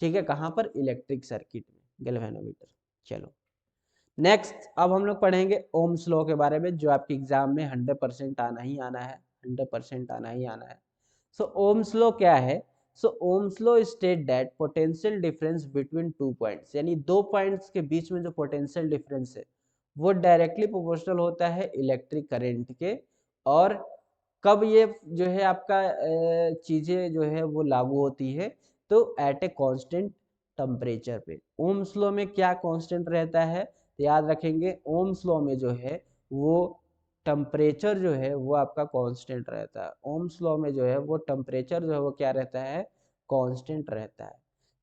ठीक है, कहाँ पर, इलेक्ट्रिक सर्किट में, गैल्वेनोमीटर। चलो नेक्स्ट, अब हम लोग पढ़ेंगे ओम्स लॉ के बारे में, जो आपके एग्जाम में 100% आना ही आना है, 100% आना ही आना है। सो ओम्स लॉ क्या है, so Ohm's law state that potential difference between 2 points, यानी 2 पॉइंट्स के बीच में जो पोटेंशियल डिफरेंस है वो डायरेक्टली प्रोपोर्शनल होता है इलेक्ट्रिक करंट के। और कब ये जो है आपका चीजें जो है वो लागू होती है, तो एट ए कांस्टेंट टेम्परेचर पे। ओम्स लॉ में क्या कांस्टेंट रहता है, तो याद रखेंगे ओम्स लॉ में जो है वो टेम्परेचर जो है वो आपका कांस्टेंट रहता है। ओम्स लॉ में जो है वो टेम्परेचर जो है वो क्या रहता है, कांस्टेंट रहता है।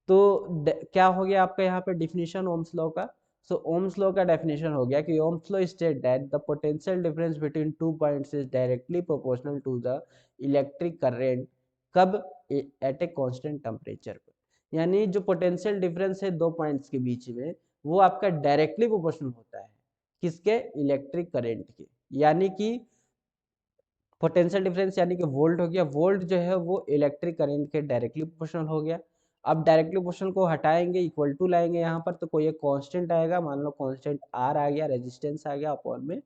तो क्या हो गया आपका यहाँ पे डिफिनीशन ओम्स लॉ का। सो ओम्स लॉ का डेफिनेशन हो गया कि Ohm's law state that the potential difference between 2 points is directly proportional to the electric current, कब, एट ए कांस्टेंट टेम्परेचर पर। यानी जो पोटेंशियल डिफरेंस है 2 पॉइंट्स के बीच में वो आपका डायरेक्टली प्रोपोर्शनल होता है किसके, इलेक्ट्रिक करंट के। यानी कि पोटेंशियल डिफरेंस यानी कि वोल्ट हो गया, वोल्ट जो है वो इलेक्ट्रिक करंट के डायरेक्टली प्रोपोर्शनल हो गया। अब डायरेक्टली प्रोपोर्शनल को हटाएंगे, इक्वल टू लाएंगे यहाँ पर, तो कोई एक कांस्टेंट आएगा, मान लो कांस्टेंट आर आ गया, रेजिस्टेंस आ गया, अपॉन में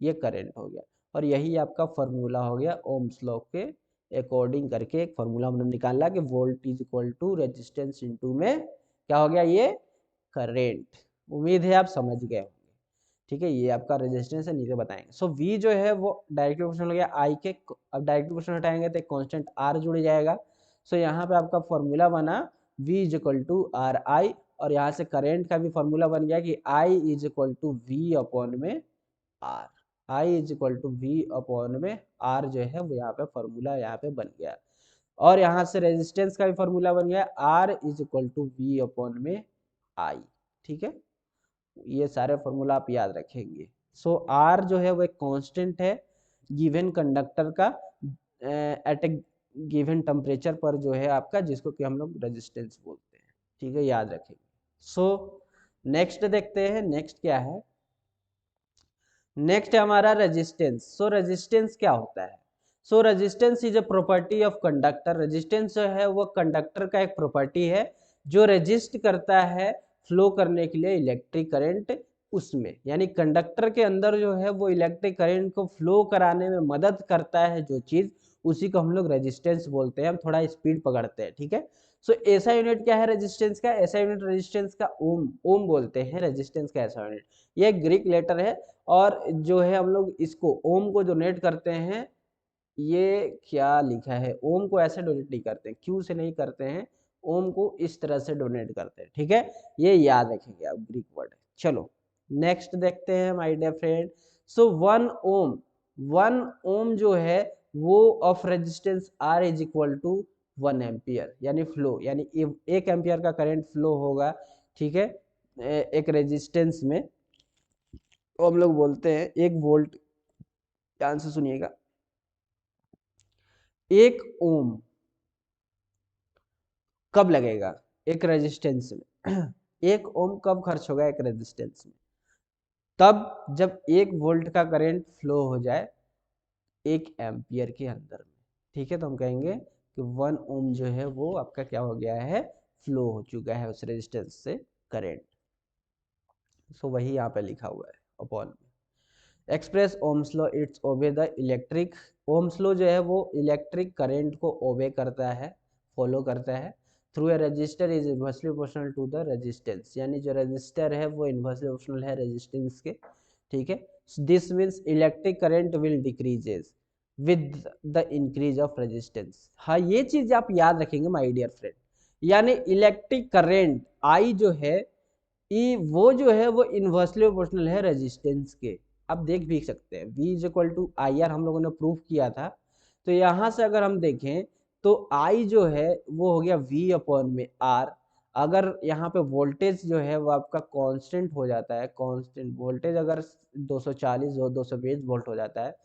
ये करंट हो गया। और यही आपका फॉर्मूला हो गया ओम्स लॉ के अकॉर्डिंग करके, एक फॉर्मूला हमने निकाला कि volt is equal to resistance into में क्या हो गया, ये करेंट। उम्मीद है आप समझ गए होंगे, ठीक है, ये आपका रेजिस्टेंस है, नीचे बताएंगे। सो V जो है वो डायरेक्ट प्रोपोर्शनल हो गया I के, अब डायरेक्ट प्रोपोर्शनल हटाएंगे तो कांस्टेंट R जुड़ जाएगा। सो यहाँ पे आपका फॉर्मूला बना V is equal to R I, और यहाँ से करंट का भी फॉर्मूला बन गया कि I is equal to V upon में R, I is equal to V upon में R जो है वो यहाँ पे फॉर्मूला यहाँ पे बन गया। और यहाँ से रेजिस्टेंस का भी फॉर्मूला बन गया R is equal to V upon में I, ठीक है, ये सारे फॉर्मूला आप याद रखेंगे। सो आर जो है वो एक कांस्टेंट है गिवन कंडक्टर का एट ए गिवन टेम्परेचर पर जो है आपका, जिसको कि हम लोग रेजिस्टेंस बोलते हैं, ठीक है, याद रखेंगे। सो नेक्स्ट देखते हैं, नेक्स्ट क्या है, नेक्स्ट है हमारा रेजिस्टेंस। सो रेजिस्टेंस क्या होता है? सो resistance is a property of conductor. Resistance जो है वो कंडक्टर का एक प्रॉपर्टी है जो रेजिस्ट करता है फ्लो करने के लिए इलेक्ट्रिक करंट उसमें, यानी कंडक्टर के अंदर जो है वो इलेक्ट्रिक करंट को फ्लो कराने में मदद करता है जो चीज, उसी को हम लोग रेजिस्टेंस बोलते हैं। हम थोड़ा स्पीड पकड़ते हैं, ठीक है। सो ऐसा यूनिट क्या है रेजिस्टेंस का? ऐसा यूनिट रेजिस्टेंस का ओम, ओम बोलते हैं रेजिस्टेंस का ऐसा यूनिट। ये ग्रीक लेटर है और जो है हम लोग इसको ओम को डोनेट करते हैं। ये क्या लिखा है? ओम को ऐसे डोनेट नहीं करते हैं, क्यू से नहीं करते हैं, ओम को इस तरह से डोनेट करते हैं, ठीक है। ये याद रखेंगे आप, ग्रीक वर्ड है। चलो नेक्स्ट देखते हैं my dear friend. So 1 ohm, 1 ohm जो है वो of resistance R is equal to 1 ampere, यानी फ्लो, यानी 1 एम्पियर का करंट फ्लो होगा, ठीक है, एक रेजिस्टेंस में। तो हम लोग बोलते हैं 1 वोल्ट, ध्यान से सुनिएगा, 1 ओम कब लगेगा एक रेजिस्टेंस में? 1 ओम कब खर्च होगा एक रेजिस्टेंस में? तब जब 1 वोल्ट का करंट फ्लो हो जाए 1 एम्पियर के अंदर में, ठीक है। तो हम कहेंगे कि 1 ओम जो है वो आपका क्या हो गया है? फ्लो हो चुका है उस रेजिस्टेंस से करंट। सो वही यहाँ पे लिखा हुआ है अपॉन में। Express Ohm's law, it's obey the electric, Ohm's law जो है वो इलेक्ट्रिक करंट को ओबे करता है, फॉलो करता है। Through a resistor is inversely proportional to the resistance, यानी जो रजिस्टर है वो इन्वर्सली प्रोपोर्शनल है रेजिस्टेंस के, ठीक है। This means electric current will decreases with the increase of resistance. हाँ, ये चीज आप याद रखेंगे माय डियर फ्रेंड, यानी इलेक्ट्रिक करंट आई जो है वो जो है वो इन्वर्सली प्रोपोर्शनल है रेजिस्टेंस के। आप देख भी सकते हैं V is equal to I R, हम लोगों ने प्रूव किया था। तो यहाँ से अगर हम देखें तो I जो है वो हो गया V अपॉन में R। अगर यहाँ पे वोल्टेज जो है वो आपका कांस्टेंट हो जाता है, कांस्टेंट वोल्टेज अगर 240 और 220 वोल्ट हो जाता है,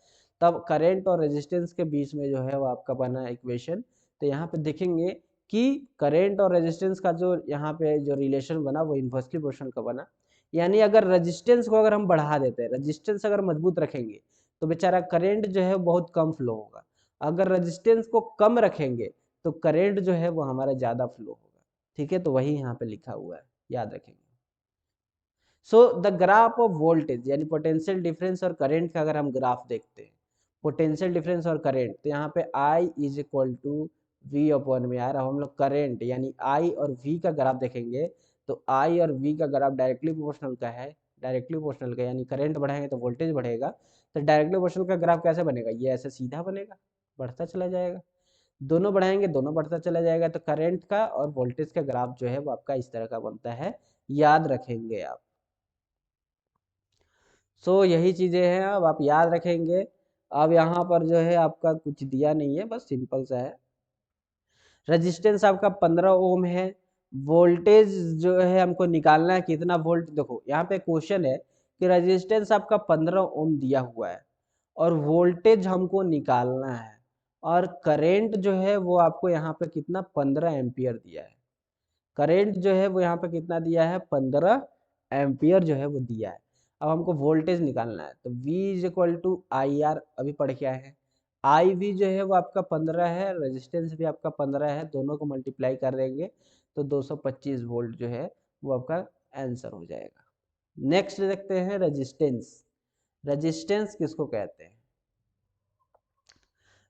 तब करंट और रेजिस्टेंस के बीच में जो है वो आपका बना इक्वेशन। तो यहाँ पे देखेंगे कि करंट और रेजिस्टेंस का जो यहाँ पे जो रिलेशन बना वो इन्वर्सली प्रोपोर्शनल का बना। यानी अगर रेजिस्टेंस को अगर हम बढ़ा देते हैं, रेजिस्टेंस अगर मजबूत रखेंगे तो बेचारा करंट जो है बहुत कम फ्लो होगा। अगर रेजिस्टेंस को कम रखेंगे तो करंट जो है वो हमारा ज्यादा फ्लो होगा, ठीक है। तो वही यहाँ पे लिखा हुआ है, याद रखेंगे। So the graph of voltage, यानी पोटेंशियल डिफरेंस और करंट का अगर हम ग्राफ देखते हैं, पोटेंशियल डिफरेंस और करंट, तो यहाँ पे I is equal to V upon में आ रहा, हम लोग करंट यानी I और V का ग्राफ देखेंगे तो I और V का ग्राफ डायरेक्टली प्रोपोर्शनल का है, डायरेक्टली प्रोपोर्शनल का, यानी करंट बढ़ाएंगे तो वोल्टेज बढ़ेगा। तो डायरेक्टली प्रोपोर्शनल का ग्राफ कैसे बनेगा? ये ऐसे सीधा बनेगा, बढ़ता चला जाएगा। दोनों बढ़ाएंगे दोनों बढ़ता चला जाएगा। तो करंट का और वोल्टेज का ग्राफ जो है वो आपका इस तरह का बनता है, याद रखेंगे आप। सो यही चीजें हैं, अब आप याद रखेंगे। अब यहाँ पर जो है आपका कुछ दिया नहीं है, बस सिंपल सा है। रेजिस्टेंस आपका 15 ओम है। वोल्टेज जो है हमको निकालना है कितना वोल्ट। देखो यहाँ पे क्वेश्चन है कि रेजिस्टेंस आपका 15 ओम दिया हुआ है और वोल्टेज हमको निकालना है, और करंट जो है वो आपको यहाँ पे कितना 15 एम्पियर दिया है। करंट जो है वो यहाँ पे कितना दिया है? 15 एम्पियर जो है वो दिया है। अब हमको वोल्टेज निकालना है तो V is equal to I R, अभी पढ़ के आए हैं। आई वी जो है वो आपका 15 है, रेजिस्टेंस भी आपका 15 है, दोनों को मल्टीप्लाई कर देंगे तो 225 वोल्ट जो है वो आपका आंसर हो जाएगा। नेक्स्ट देखते हैं रेजिस्टेंस। रेजिस्टेंस किसको कहते हैं?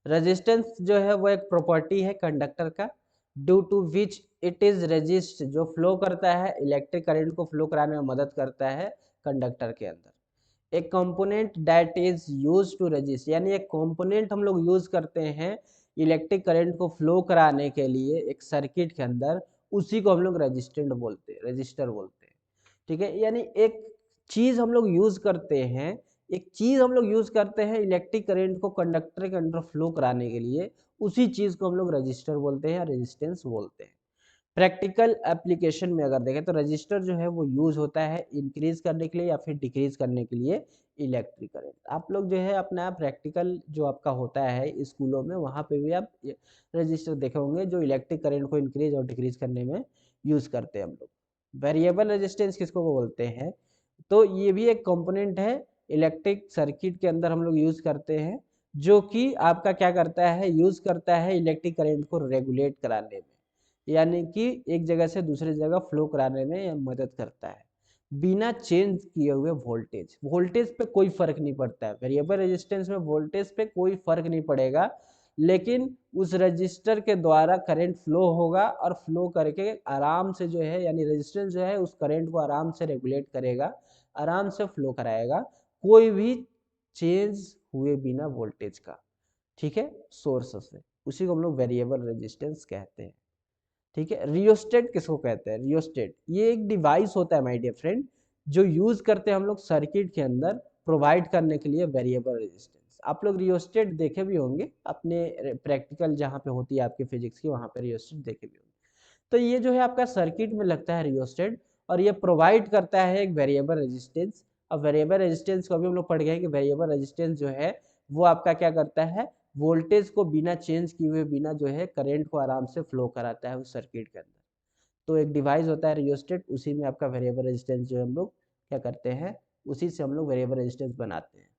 रेजिस्टेंस जो है वो एक प्रॉपर्टी है कंडक्टर का, due to which it is resist, जो फ्लो करता है, इलेक्ट्रिक करंट को फ्लो कराने में मदद करता है कंडक्टर के अंदर। एक component that is use to resist, यानी एक कंपोनेंट हम लोग यूज करते हैं इलेक्ट्रिक करंट को फ्लो कराने के लिए एक सर्किट के अंदर, उसी को हम लोग रेजिस्टेंट बोलते हैं, रजिस्टर बोलते हैं, ठीक है। यानी एक चीज हम लोग यूज करते हैं, एक चीज हम लोग यूज करते हैं इलेक्ट्रिक करंट को कंडक्टर के अंदर फ्लो कराने के लिए, उसी चीज को हम लोग रजिस्टर बोलते हैं या रेजिस्टेंस बोलते हैं। प्रैक्टिकल एप्लीकेशन में अगर देखें तो रजिस्टर जो है वो यूज होता है इंक्रीज करने के लिए या फिर डिक्रीज करने के लिए इलेक्ट्रिक करंट। आप लोग जो है अपना प्रैक्टिकल जो आपका होता है स्कूलों में, वहां पे भी आप रजिस्टर देखे होंगे जो इलेक्ट्रिक करंट को इंक्रीज और डिक्रीज करने में यूज करते हैं हम लोग। वेरिएबल रेजिस्टेंस किसको बोलते हैं? तो ये भी एक कंपोनेंट है इलेक्ट्रिक सर्किट के अंदर हम लोग यूज करते हैं, जो कि आपका क्या करता है, यूज करता है इलेक्ट्रिक करंट को रेगुलेट कराने में, यानी कि एक जगह से दूसरी जगह फ्लो कराने में मदद करता है बिना चेंज किए हुए वोल्टेज। वोल्टेज पे कोई फर्क नहीं पड़ता है, वेरिएबल रेजिस्टेंस में वोल्टेज पे कोई फर्क नहीं पड़ेगा, लेकिन उस रजिस्टर के द्वारा करंट फ्लो होगा और फ्लो करके आराम से जो है, यानी रेजिस्टेंस जो है उस करंट को आराम से रेगुलेट करेगा, आराम से फ्लो कराएगा, कोई भी चेंज हुए बिना वोल्टेज का, ठीक है, सोर्स से। उसी को हम लोग वेरिएबल रेजिस्टेंस कहते हैं, ठीक है। रियोस्टेट किसको कहते हैं? रियोस्टेट ये एक डिवाइस होता है माय डियर फ्रेंड, जो यूज करते हैं हम लोग सर्किट के अंदर प्रोवाइड करने के लिए वेरिएबल रेजिस्टेंस। आप लोग रियोस्टेट देखे भी होंगे अपने प्रैक्टिकल जहाँ पे होती है आपके फिजिक्स की, वहाँ पे रियोस्टेट देखे भी होंगे। तो ये जो है आपका सर्किट में लगता है रियोस्टेट, और ये प्रोवाइड करता है एक वेरिएबल रेजिस्टेंस। अब वेरिएबल रेजिस्टेंस को अभी हम लोग पढ़ गए हैं कि वेरिएबल रेजिस्टेंस जो है वो आपका क्या करता है, वोल्टेज को बिना चेंज किए हुए, बिना जो है करंट को आराम से फ्लो कराता है उस सर्किट के अंदर। तो एक डिवाइस होता है रियोस्टेट, उसी में आपका वेरिएबल रेजिस्टेंस जो हम लोग क्या करते हैं, उसी से हम लोग वेरिएबल रेजिस्टेंस बनाते हैं।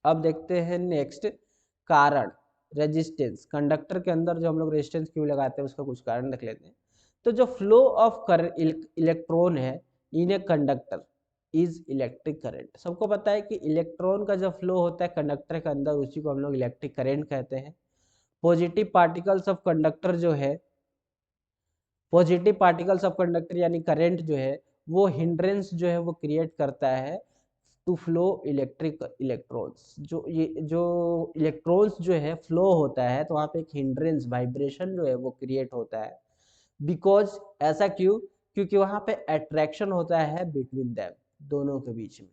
अब देखते हैं नेक्स्ट कारण, रेजिस्टेंस। कंडक्टर के अंदर जो हम लोग रेजिस्टेंस क्यों लगाते हैं उसका कुछ कारण देख लेते हैं। तो जो फ्लो ऑफ इलेक्ट्रॉन है in a conductor is electric current. सबको पता है कि इलेक्ट्रॉन का जो फ्लो होता है कंडक्टर के अंदर, उसी को हम लोग इलेक्ट्रिक करंट कहते हैं। पॉजिटिव पार्टिकल्स ऑफ कंडक्टर जो है, पॉजिटिव पार्टिकल्स ऑफ कंडक्टर यानी करंट जो है, वो हिंड्रेंस जो है वो क्रिएट करता है टू फ्लो इलेक्ट्रिक इलेक्ट्रॉन्स। जो इलेक्ट्रॉन्स जो है फ्लो होता है, तो वहाँ पे एक हिंड्रेंस वाइब्रेशन जो है वो क्रिएट होता है। बिकॉज ऐसा क्यों? क्योंकि वहाँ पे अट्रैक्शन होता है बिटवीन दैम, दोनों के बीच में।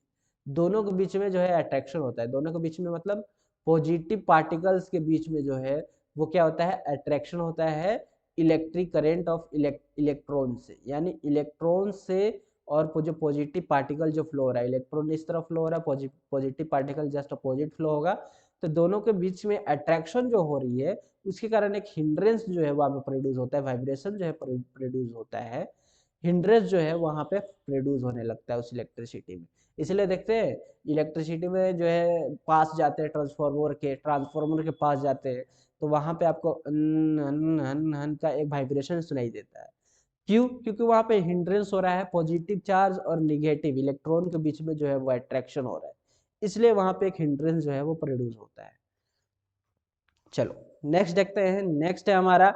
दोनों के बीच में जो है अट्रैक्शन होता है, दोनों के बीच में मतलब पॉजिटिव पार्टिकल्स के बीच में जो है वो क्या होता है, अट्रैक्शन होता है इलेक्ट्रिक करंट ऑफ इलेक्ट्रॉन से, यानी इलेक्ट्रॉन से। और जो पॉजिटिव पार्टिकल जो फ्लो हो रहा है, इलेक्ट्रॉन इस तरफ फ्लो हो रहा है, positive particle just opposite flow होगा, तो दोनों के बीच में अट्रैक्शन जो हो रही है उसके कारण एक हिंड्रेंस जो है वहाँ पे प्रोड्यूस होता है, वाइब्रेशन जो है प्रोड्यूस होता है, हिंड्रेंस जो है वहाँ पे प्रोड्यूस होने लगता है उस इलेक्ट्रिसिटी में। इसलिए देखते हैं इलेक्ट्रिसिटी में जो है पास जाते हैं ट्रांसफॉर्मर के पास जाते हैं, तो वहाँ पे आपको हन हन हन का एक वाइब्रेशन सुनाई देता है। क्यों? क्योंकि वहाँ पे हिंड्रेंस हो रहा है, पॉजिटिव चार्ज और निगेटिव इलेक्ट्रॉन के बीच में जो है वो अट्रैक्शन हो रहा है, इसलिए वहाँ पे एक हिंड्रेंस जो है वो प्रोड्यूस होता है। चलो नेक्स्ट देखते हैं। नेक्स्ट है हमारा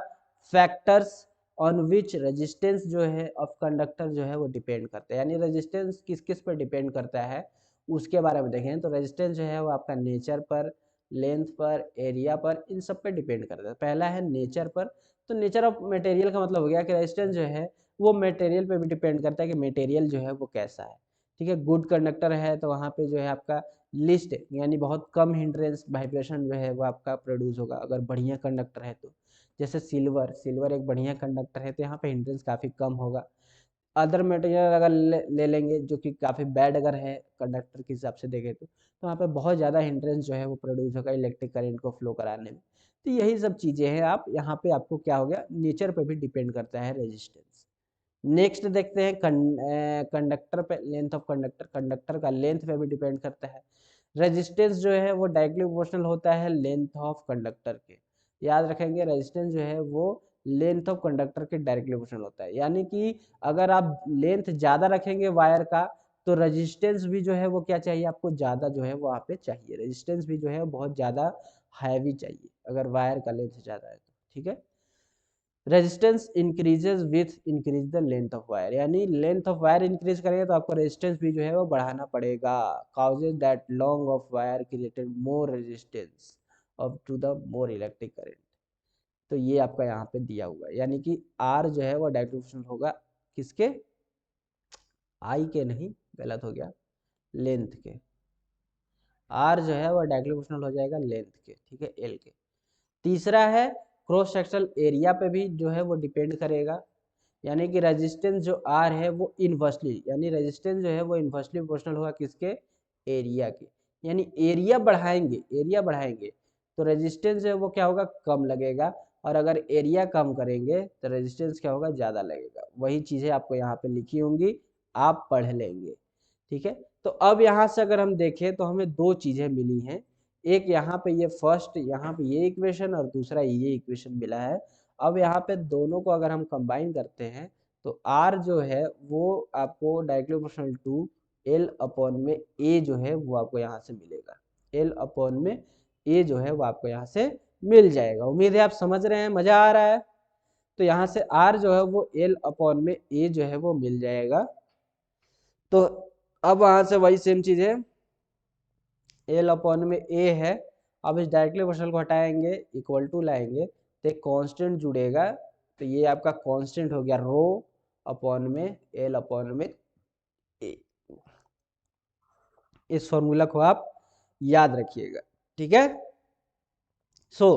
फैक्टर्स ऑन विच रेजिस्टेंस जो है ऑफ कंडक्टर जो है वो डिपेंड करता है, यानी रेजिस्टेंस किस किस पर डिपेंड करता है उसके बारे में देखें। तो रेजिस्टेंस जो है वो आपका नेचर पर, लेंथ पर, एरिया पर, इन सब पे डिपेंड करता है। पहला है नेचर पर। तो नेचर ऑफ मटेरियल का मतलब हो गया कि रेजिस्टेंस जो है वो मटेरियल पे भी डिपेंड करता है कि मटेरियल जो है वो कैसा है, ठीक है। गुड कंडक्टर है तो वहाँ पे जो है आपका लिस्ट यानी बहुत कम हिंड्रेंस वाइब्रेशन जो है वो आपका प्रोड्यूस होगा, अगर बढ़िया कंडक्टर है तो। जैसे सिल्वर एक बढ़िया कंडक्टर है तो यहाँ पे हिंड्रेंस काफ़ी कम होगा। अदर मटेरियल अगर ले लेंगे जो कि काफ़ी बैड अगर है कंडक्टर के हिसाब से देखें तो वहाँ पे बहुत ज़्यादा हिंड्रेंस जो है वो प्रोड्यूस होगा इलेक्ट्रिक करंट को फ्लो कराने में। तो यही सब चीज़ें हैं, आप यहाँ पे आपको क्या हो गया, नेचर पे भी डिपेंड करता है रेजिस्टेंस। नेक्स्ट देखते हैं कंडक्टर पे, लेंथ ऑफ कंडक्टर। कंडक्टर का लेंथ पे भी डिपेंड करता है। रेजिस्टेंस जो है वो डायरेक्टली प्रोपोर्शनल होता है लेंथ ऑफ कंडक्टर के। याद रखेंगे रेजिस्टेंस जो है वो लेंथ ऑफ कंडक्टर के डायरेक्टली प्रोपोर्शनल होता है, यानी कि अगर आप लेंथ ज़्यादा रखेंगे वायर का तो रेजिस्टेंस भी जो है वो क्या चाहिए आपको, ज़्यादा जो है वो वहाँ पे चाहिए, रेजिस्टेंस भी जो है बहुत ज़्यादा हैवी चाहिए अगर वायर का लेंथ ज़्यादा है तो, ठीक है। Resistance increases with increase the length of wire, यानी लेंथ ऑफ वायर इंक्रीज करेंगे तो आपको रेजिस्टेंस भी जो है वो बढ़ाना पड़ेगा। Causes that long of wire created more resistance of to the more electric current. तो ये आपका यहाँ पे दिया हुआ है, यानी कि आर जो है वो डायरेक्ट होगा किसके, आई के नहीं, गलत हो गया, लेंथ के। आर जो है वो डायरेक्ट हो जाएगा लेंथ के, ठीक है, एल के। तीसरा है क्रॉस सेक्शनल एरिया पे भी जो है वो डिपेंड करेगा, यानी कि रेजिस्टेंस जो आर है वो इनवर्सली, यानी रेजिस्टेंस जो है वो इनवर्सली प्रोपोर्शनल होगा किसके, एरिया के। यानी एरिया बढ़ाएंगे तो रेजिस्टेंस जो है वो क्या होगा, कम लगेगा, और अगर एरिया कम करेंगे तो रेजिस्टेंस क्या होगा, ज़्यादा लगेगा। वही चीज़ें आपको यहाँ पे लिखी होंगी, आप पढ़ लेंगे, ठीक है। तो अब यहाँ से अगर हम देखें तो हमें दो चीजें मिली हैं, एक यहाँ पे ये फर्स्ट यहाँ पे ये इक्वेशन और दूसरा ये इक्वेशन मिला है। अब यहाँ पे दोनों को अगर हम कंबाइन करते हैं तो R जो है वो आपको directly proportional to L upon में A जो है वो आपको यहाँ से मिलेगा, L अपॉन में A जो है वो आपको यहाँ से मिल जाएगा। उम्मीद है आप समझ रहे हैं, मजा आ रहा है। तो यहाँ से R जो है वो L अपॉन में A जो है वो मिल जाएगा। तो अब वहां से वही सेम चीज है, L अपॉन में A है। अब इस डायरेक्टली प्रोपोर्शनल को हटाएंगे, इक्वल टू लाएंगे तो एक कांस्टेंट जुड़ेगा, तो ये आपका कांस्टेंट हो गया रो अपॉन में L अपॉन में A। इस फॉर्मूला को आप याद रखिएगा, ठीक है। सो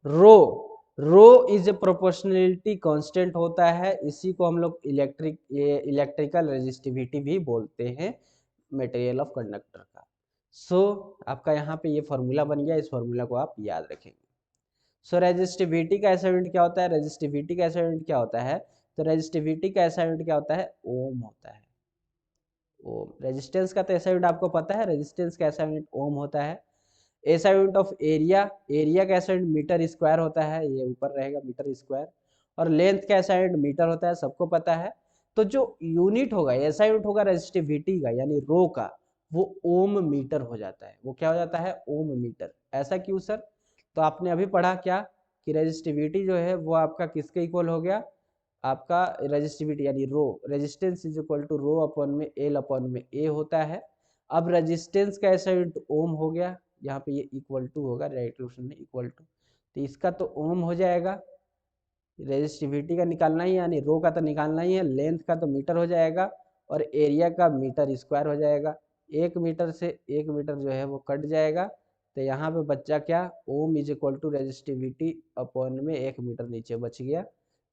रो रो इज ए प्रोपोर्शनलिटी कांस्टेंट होता है, इसी को हम लोग इलेक्ट्रिकल रेजिस्टिविटी भी बोलते हैं मटेरियल ऑफ कंडक्टर का। सो आपका यहाँ पे ये फॉर्मूला बन गया, इस फॉर्मूला को आप याद रखेंगे। सो रेजिस्टिविटी का ऐसा यूनिट क्या होता है, रेजिस्टिविटी का ऐसा यूनिट क्या होता है, तो रेजिस्टिविटी का ऐसा यूनिट क्या होता है, ओम होता है। ओम। रेजिस्टेंस का तो ऐसा यूनिट आपको पता है, रेजिस्टेंस का ऐसा यूनिट ओम होता है। ऐसा यूनिट ऑफ एरिया, एरिया का ऐसा यूनिट मीटर स्क्वायर होता है, ये ऊपर रहेगा मीटर स्क्वायर। और लेंथ का ऐसा यूनिट मीटर होता है, सबको पता है। तो जो यूनिट होगा, ऐसा यूनिट होगा रेजिस्टिविटी का यानी रो का, वो ओम मीटर हो जाता है। वो क्या हो जाता है, ओम मीटर। ऐसा क्यों सर, तो आपने अभी पढ़ा क्या कि रेजिस्टिविटी जो है वो आपका किसके इक्वल हो गया, आपका रेजिस्टिविटी यानी rho, resistance is equal to rho upon में एल अपॉन में ए होता है। अब रेजिस्टेंस का ऐसा यूनिट ओम हो गया, यहाँ पे ये इक्वल टू होगा, राइट ऑप्शन में इक्वल टू, तो इसका तो ओम हो जाएगा। रेजिस्टिविटी का निकालना ही यानी रो का तो निकालना ही है, लेंथ का तो मीटर हो जाएगा और एरिया का मीटर स्क्वायर हो जाएगा। एक मीटर से एक मीटर जो है वो कट जाएगा, तो यहाँ पे बच्चा क्या, ohm is equal to resistivity upon में एक मीटर नीचे बच गया।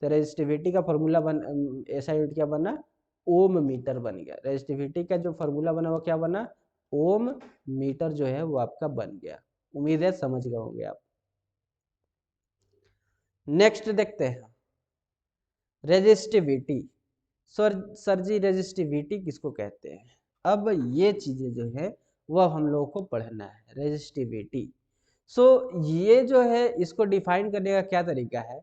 तो रेजिस्टिविटी का फॉर्मूला ऐसा यूनिट क्या बना, ओम मीटर बन गया। रेजिस्टिविटी का जो फॉर्मूला बना वो क्या बना, ओम मीटर जो है वो आपका बन गया। उम्मीद है समझ गए होंगे आप। नेक्स्ट देखते हैं रेजिस्टिविटी। सर जी रेजिस्टिविटी किसको कहते हैं, अब ये चीजें जो है वो हम लोगों को पढ़ना है, रेजिस्टिविटी। सो ये जो है इसको डिफाइन करने का क्या तरीका है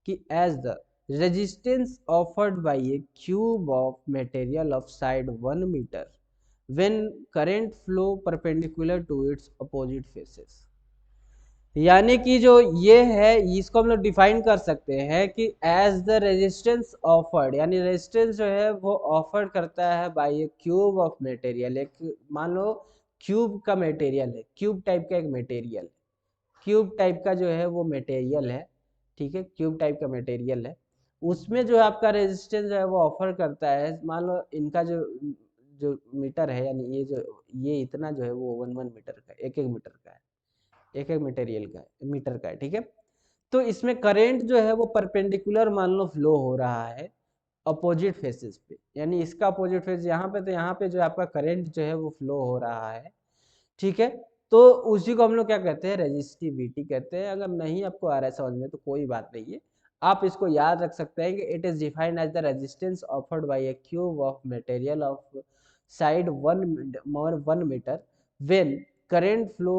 कि as the resistance offered by a cube of material of side 1 metre when current flow perpendicular to its opposite faces. यानी कि जो ये है इसको हम लोग डिफाइन कर सकते हैं कि एज द रेजिस्टेंस ऑफर्ड, यानी रेजिस्टेंस जो है वो ऑफर्ड करता है by a cube of material. एक मान लो क्यूब का मटेरियल है, क्यूब टाइप का एक मटेरियल, क्यूब टाइप का जो है वो मटेरियल है, ठीक है, क्यूब टाइप का मटेरियल है, उसमें जो आपका रेजिस्टेंस जो है वो ऑफर करता है। मान लो इनका जो जो मीटर है, यानी ये इतना जो है वो 1 मीटर का, एक मीटर का है, एक मटेरियल का है, मीटर का है, ठीक है। तो इसमें करंट जो है वो परपेंडिकुलर मान लो फ्लो हो रहा है अपोजिट फेसेस पे, यानी इसका अपोजिट फेस यहाँ पे, तो यहाँ पे जो आपका करंट जो है वो फ्लो हो रहा है, ठीक है। तो उसी को हम लोग क्या कहते हैं, रेजिस्टिविटी कहते हैं। अगर नहीं आपको आ रहा है समझ में तो कोई बात नहीं है, आप इसको याद रख सकते हैं कि it is defined as the resistance offered by a cube of material of side 1 metre when current flow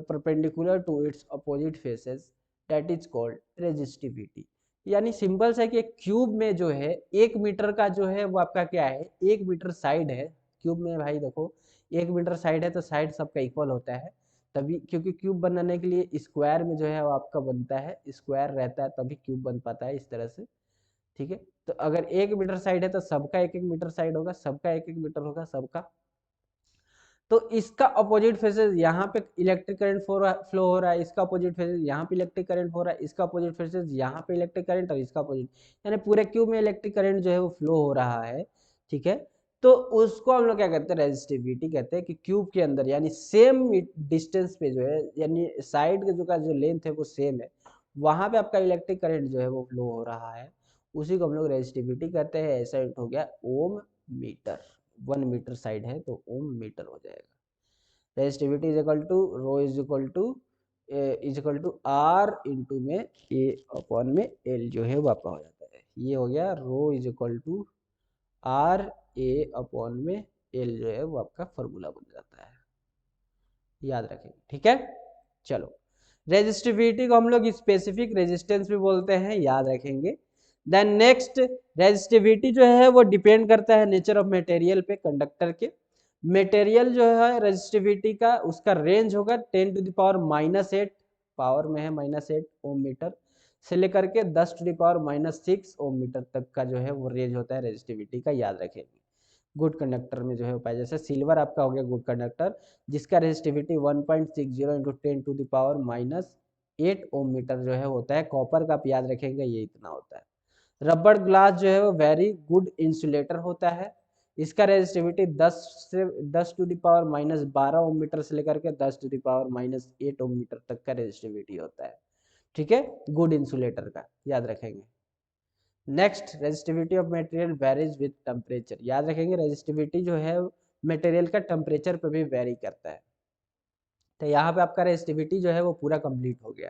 perpendicular to its opposite faces, that is called resistivity। यानी सिंपल है कि एक क्यूब में जो है 1 मीटर का जो है वो आपका क्या है, 1 मीटर साइड है क्यूब में। भाई देखो 1 मीटर साइड है तो साइड सबका इक्वल होता है, तभी, क्योंकि क्यूब बनाने के लिए स्क्वायर में जो है वो आपका बनता है, स्क्वायर रहता है तभी क्यूब बन पाता है इस तरह से, ठीक है। तो अगर 1 मीटर साइड है तो सबका 1 मीटर साइड होगा, सबका 1 मीटर होगा सबका। तो इसका अपोजिट फेसेस यहाँ पे इलेक्ट्रिक करंट फ्लो हो रहा है, इसका अपोजिट फेसेस यहाँ पे इलेक्ट्रिक करंट हो रहा है, इसका अपोजिट फेसेस यहाँ पे इलेक्ट्रिक करंट और इसका अपोजिट, यानी पूरे क्यूब में इलेक्ट्रिक करंट जो है वो फ्लो हो रहा है, ठीक है। तो उसको हम लोग क्या कहते हैं, रेजिस्टिविटी कहते हैं कि क्यूब के अंदर यानी सेम डिस्टेंस पे जो है, यानी साइड का जो लेंथ है वो सेम है, वहां पे आपका इलेक्ट्रिक करंट जो है वो फ्लो हो रहा है, उसी को हम लोग रेजिस्टिविटी कहते हैं। ऐसा हो गया ओम मीटर, 1 मीटर साइड है तो ओम मीटर हो जाएगा। Resistivity is equal to rho is equal to R into में ए अपॉन में एल जो है वो आपका हो जाता है। ये हो गया rho is equal to R A upon में एल जो है वो आपका फॉर्मूला बन जाता है, याद रखेंगे, ठीक है। चलो, रेजिस्टिविटी को हम लोग स्पेसिफिक रेजिस्टेंस भी बोलते हैं, याद रखेंगे। देन नेक्स्ट, रेजिस्टिविटी जो है वो डिपेंड करता है नेचर ऑफ मटेरियल पे, कंडक्टर के। मटेरियल जो है रेजिस्टिविटी का, उसका रेंज होगा 10 टू द पावर -8, पावर में है -8 ओम मीटर से लेकर के 10 to the power -6 ohm metre तक का जो है वो रेंज होता है रेजिस्टिविटी का, याद रखेंगे। गुड कंडक्टर में जो है पाया, जैसे सिल्वर आपका हो गया गुड कंडक्टर, जिसका resistivity 1.60 into 10 to the power -8 ohm metre जो है होता है। कॉपर का आप याद रखेंगे ये इतना होता है। रबड़ ग्लास जो है वो वेरी गुड इंसुलेटर होता है, इसका resistivity 10 to the power -12 ohm metre से लेकर के 10 to the power -8 ohm metre तक का रेजिस्टिविटी होता है, ठीक है, गुड इंसुलेटर का, याद रखेंगे। Next, resistivity of material varies with temperature, याद रखेंगे रेजिस्टिविटी जो है मटेरियल का टेम्परेचर पे भी वेरी करता है। तो यहाँ पे आपका रेजिस्टिविटी जो है वो पूरा कंप्लीट हो गया,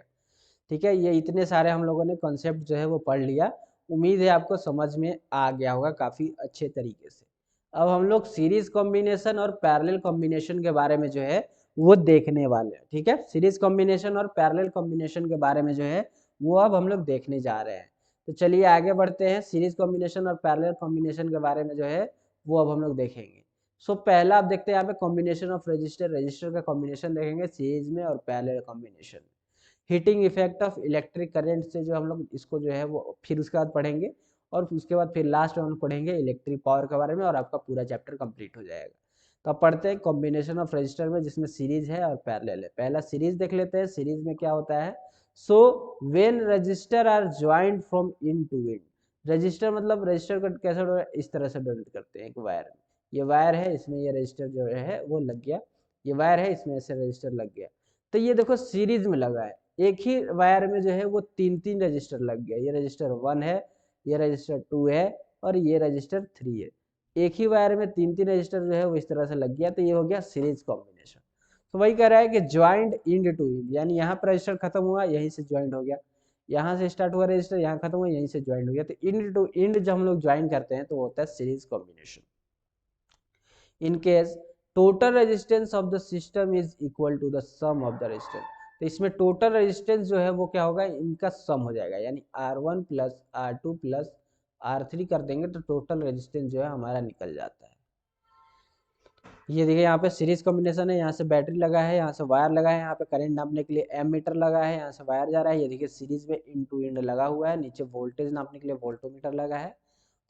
ठीक है। ये इतने सारे हम लोगों ने कॉन्सेप्ट जो है वो पढ़ लिया, उम्मीद है आपको समझ में आ गया होगा काफ़ी अच्छे तरीके से। अब हम लोग सीरीज कॉम्बिनेशन और पैरेलल कॉम्बिनेशन के बारे में जो है वो देखने वाले हैं, ठीक है। सीरीज कॉम्बिनेशन और पैरेलल कॉम्बिनेशन के बारे में जो है वो अब हम लोग देखने जा रहे हैं। तो चलिए आगे बढ़ते हैं, सीरीज कॉम्बिनेशन और पैरेलल कॉम्बिनेशन के बारे में जो है वो अब हम लोग देखेंगे। सो पहला आप देखते हैं यहाँ पे कॉम्बिनेशन ऑफ रजिस्टर, रजिस्टर का कॉम्बिनेशन देखेंगे सीरीज में और पैरेलल कॉम्बिनेशन में। Heating effect of electric current से जो हम लोग इसको जो है वो फिर उसके बाद पढ़ेंगे, और उसके बाद फिर लास्ट में हम पढ़ेंगे इलेक्ट्रिक पावर के बारे में, और आपका पूरा चैप्टर कंप्लीट हो जाएगा। तो अब पढ़ते हैं कॉम्बिनेशन ऑफ रजिस्टर में, जिसमें सीरीज है और पैरेलल है। पहला सीरीज देख लेते हैं, सीरीज में क्या होता है। So when resistor are joined from end to end, resistor मतलब रजिस्टर का कैसे इस तरह से डोनेट करते हैं, एक वायर में, ये वायर है, इसमें ये रजिस्टर जो है वो लग गया, ये वायर है, इसमें ऐसे रजिस्टर लग गया। तो ये देखो सीरीज में लगा है, एक ही वायर में जो है वो तीन तीन रजिस्टर लग गया, ये रजिस्टर 1 है, ये रजिस्टर 2 है, और ये रजिस्टर 3 है। एक ही वायर में तीन तीन रजिस्टर जो है वो इस तरह से लग गया, तो ये हो गया सीरीज कॉम्बिनेशन। तो वही कह रहा है कि ज्वाइंट इंड टू इंड, यानी यहाँ पर रजिस्टर खत्म हुआ, यहीं से ज्वाइंट हो गया, यहाँ से स्टार्ट हुआ रजिस्टर, यहाँ खत्म हुआ, यहीं से ज्वाइंट हो गया। तो इंड टू इंड जब हम लोग ज्वाइन करते हैं तो वो होता है series combination. In case total resistance of the system is equal to the sum of the resistance, तो इसमें टोटल रेजिस्टेंस जो है वो क्या होगा, इनका सम हो जाएगा, यानी R1 plus R2 plus R3 कर देंगे तो टोटल रेजिस्टेंस जो है हमारा निकल जाता है। ये देखिए यहाँ पे सीरीज कॉम्बिनेशन है, यहाँ से बैटरी लगा है, यहाँ से वायर लगा है, यहाँ पे करंट नापने के लिए एमीटर लगा है, यहाँ से वायर जा रहा है, ये देखिए सीरीज में इन टू इंड लगा हुआ है, नीचे वोल्टेज नापने के लिए वोल्टोमीटर लगा है,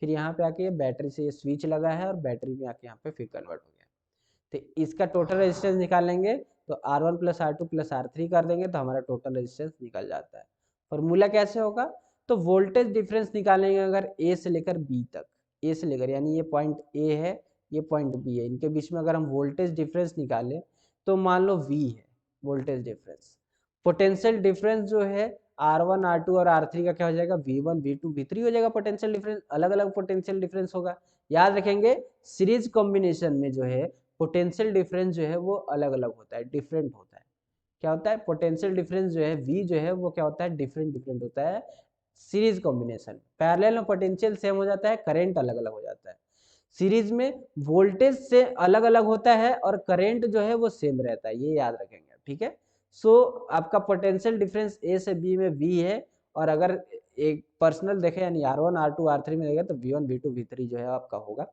फिर यहाँ पे आके बैटरी से ये स्विच लगा है, और बैटरी में आके यहाँ पे फिर कन्वर्ट हो गया। तो इसका टोटल रेजिस्टेंस निकालेंगे तो R1 plus R2 plus R3 कर देंगे तो हमारा टोटल रेजिस्टेंस निकल जाता है। फॉर्मूला कैसे होगा, तो वोल्टेज डिफरेंस निकालेंगे अगर A से लेकर B तक, A से लेकर, यानी ये पॉइंट A है, ये पॉइंट B है, इनके बीच में अगर हम वोल्टेज डिफरेंस निकालें तो मान लो V है वोल्टेज डिफरेंस। पोटेंशियल डिफरेंस जो है R1 R2 और R3 का क्या हो जाएगा, V1 V2 V3 हो जाएगा। पोटेंशियल डिफरेंस अलग अलग पोटेंशियल डिफरेंस होगा, याद रखेंगे। सीरीज कॉम्बिनेशन में जो है पोटेंशियल डिफरेंस जो है वो अलग अलग होता है, डिफरेंट होता है। क्या होता है, पोटेंशियल डिफरेंस जो है V जो है वो क्या होता है, डिफरेंट डिफरेंट होता है सीरीज कॉम्बिनेशन। पैरेलल में पोटेंशियल सेम हो जाता है, करंट अलग अलग हो जाता है। सीरीज में वोल्टेज से अलग अलग होता है और करंट जो है वो सेम रहता है, ये याद रखेंगे, ठीक है। सो आपका पोटेंशियल डिफरेंस A से B में V है, और अगर एक पर्सनल देखें यानी R1 R2 R3 में देखें तो V1 V2 V3 जो है आपका होगा।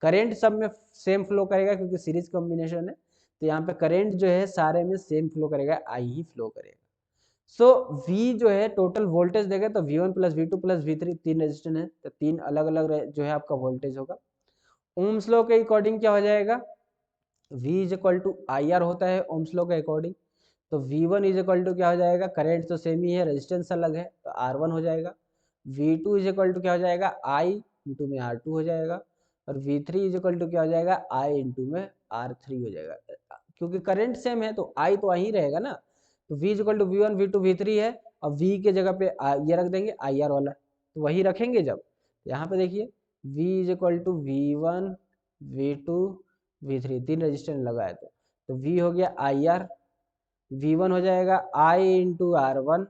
करंट सब में सेम फ्लो करेगा क्योंकि सीरीज कॉम्बिनेशन है, तो यहाँ पे करंट जो है सारे में सेम फ्लो करेगा, I ही फ्लो करेगा। सो V जो है टोटल वोल्टेज देगा तो V1 plus V2 plus V3 तीन रेजिस्टेंस है, तो तीन अलग अलग जो है आपका वोल्टेज होगा। ओम्स लॉ के अकॉर्डिंग क्या हो जाएगा, V is equal to IR होता है ओम्स लॉ के अकॉर्डिंग, तो V1 इज इक्वल टू क्या हो जाएगा, करंट तो सेम ही है, रेजिस्टेंस अलग है तो R1 हो जाएगा। V2 इज इक्वल टू क्या हो जाएगा, I इंटू में R2 हो जाएगा, और V3 इज इक्वल टू क्या हो जाएगा, I इंटू में R3 हो जाएगा। क्योंकि करंट सेम है तो I तो वहीं रहेगा ना, तो V is equal to V1 V2 V3 है, और V के जगह पे ये रख देंगे IR वाला, तो वही रखेंगे जब, यहाँ पे देखिए V is equal to V1 V2 V3 तीन रजिस्टर लगा है, तो V हो गया IR, V1 हो जाएगा I इंटू R1,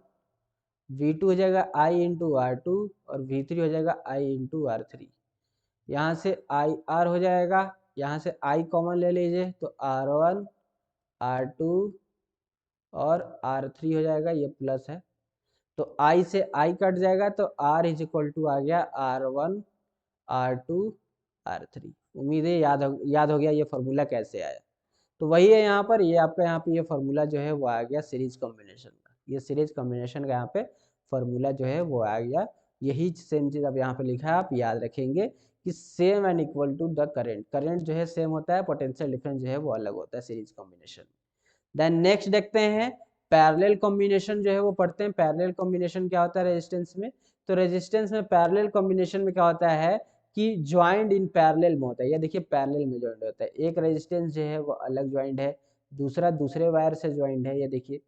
V2 हो जाएगा I इंटू R2, और V3 हो जाएगा I इंटू R3। यहाँ से IR हो जाएगा यहाँ से I कॉमन ले लीजिए तो R1 R2 और R3 हो जाएगा, ये प्लस है तो I से I कट जाएगा तो R इज इक्वल टू आ गया R1 R2 R3। उम्मीद है याद हो गया ये फॉर्मूला कैसे आया। तो वही है यहाँ पर, ये आपका यहाँ पे ये फॉर्मूला जो है वो आ गया सीरीज कॉम्बिनेशन का। ये सीरीज कॉम्बिनेशन का यहाँ पे फॉर्मूला जो है वो आ गया। यही सेम चीज़ अब यहाँ पे लिखा है, आप याद रखेंगे कि same and equal to the current. Current जो है सेम होता है, पोटेंशियल डिफरेंस जो है वो अलग होता है सीरीज कॉम्बिनेशन में। देन नेक्स्ट देखते हैं पैरेलल कॉम्बिनेशन जो है वो पढ़ते हैं। पैरेलल कॉम्बिनेशन क्या होता है रेजिस्टेंस में? तो रेजिस्टेंस में पैरेलल कॉम्बिनेशन में क्या होता है कि ज्वाइंट इन पैरेलल में होता है। ये देखिए पैरेलल में ज्वाइंट होता है, एक रेजिस्टेंस जो है वो अलग ज्वाइंट है, दूसरा दूसरे वायर से ज्वाइंट है। ये देखिए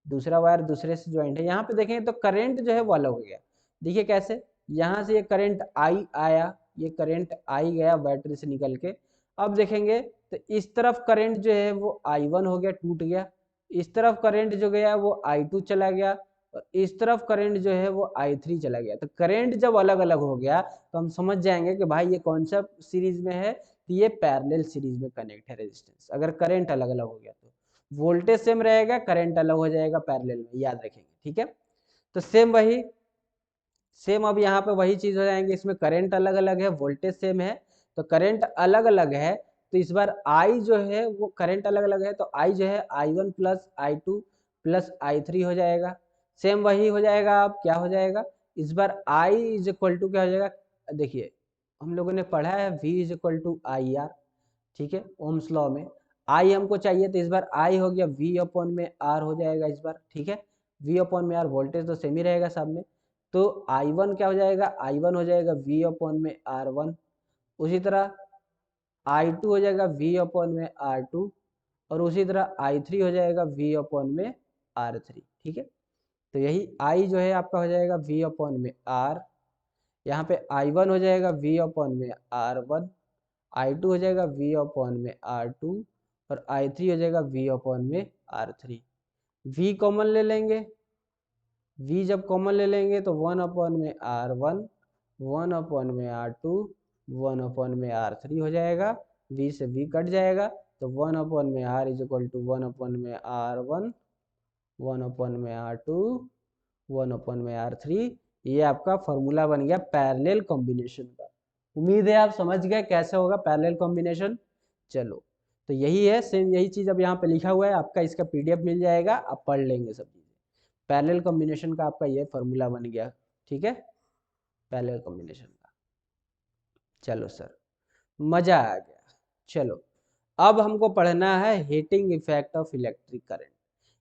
दूसरा वायर दूसरे से ज्वाइंट है। यहाँ पे देखेंगे तो करंट जो है वो अलग हो गया। देखिए कैसे, यहाँ से ये करंट आई आया, ये करंट आई गया बैटरी से निकल के। अब देखेंगे तो इस तरफ करंट जो है वो I1 हो गया, टूट गया। इस तरफ करंट जो गया वो I2 चला गया और इस तरफ करंट जो है वो I3 चला गया। तो करंट जब अलग अलग हो गया तो हम समझ जाएंगे कि भाई ये कौन सा सीरीज में है, तो ये पैरेलल सीरीज में कनेक्ट है रेजिस्टेंस। अगर करंट अलग अलग हो गया तो वोल्टेज सेम रहेगा, करंट अलग हो जाएगा पैरेलल में, याद रखेंगे, ठीक है। तो सेम अब यहाँ पे वही चीज हो जाएंगे, इसमें करंट अलग अलग है, वोल्टेज सेम है। तो करंट अलग अलग है तो इस बार I जो है वो करंट अलग अलग है तो I जो है I1 plus I2 plus I3 हो जाएगा। सेम वही हो जाएगा, अब क्या हो जाएगा इस बार I इज इक्वल टू क्या हो जाएगा, देखिए हम लोगों ने पढ़ा है V is equal to IR, ठीक है, ओम्स लॉ में। I हमको चाहिए तो इस बार I हो गया V अपॉन में R हो जाएगा इस बार, ठीक है। V अपॉन में R, वोल्टेज तो सेम ही रहेगा सब में। तो I1 क्या हो जाएगा, I1 हो जाएगा V अपॉन में R1। उसी तरह I2 हो जाएगा V अपॉन में R2 और उसी तरह I3 हो जाएगा V अपॉन में R3, ठीक है। तो यही I जो है आपका हो जाएगा V अपॉन में R, यहाँ पे I1 हो जाएगा V अपॉन में R1, I2 हो जाएगा V अपॉन में R2 और I3 हो जाएगा V अपॉन में R3। V कॉमन ले लेंगे, V जब कॉमन ले लेंगे तो 1 अपॉन में R1, 1 अपॉन में R2, 1 अपॉन में R3 हो जाएगा। V से V कट जाएगा तो 1 अपॉन में R is equal to 1 upon में R1, 1 अपॉन में R2, 1 अपॉन में R3। ये आपका फॉर्मूला बन गया पैरेलल कॉम्बिनेशन का। उम्मीद है आप समझ गए कैसे होगा पैरेलल कॉम्बिनेशन। चलो तो यही है, सेम यही चीज अब यहाँ पे लिखा हुआ है आपका, इसका PDF मिल जाएगा, आप पढ़ लेंगे सब चीजें। पैरेलल कॉम्बिनेशन का आपका ये फॉर्मूला बन गया, ठीक है, पैरेलल कॉम्बिनेशन का। चलो सर मजा आ गया। चलो अब हमको पढ़ना है heating effect of electric current.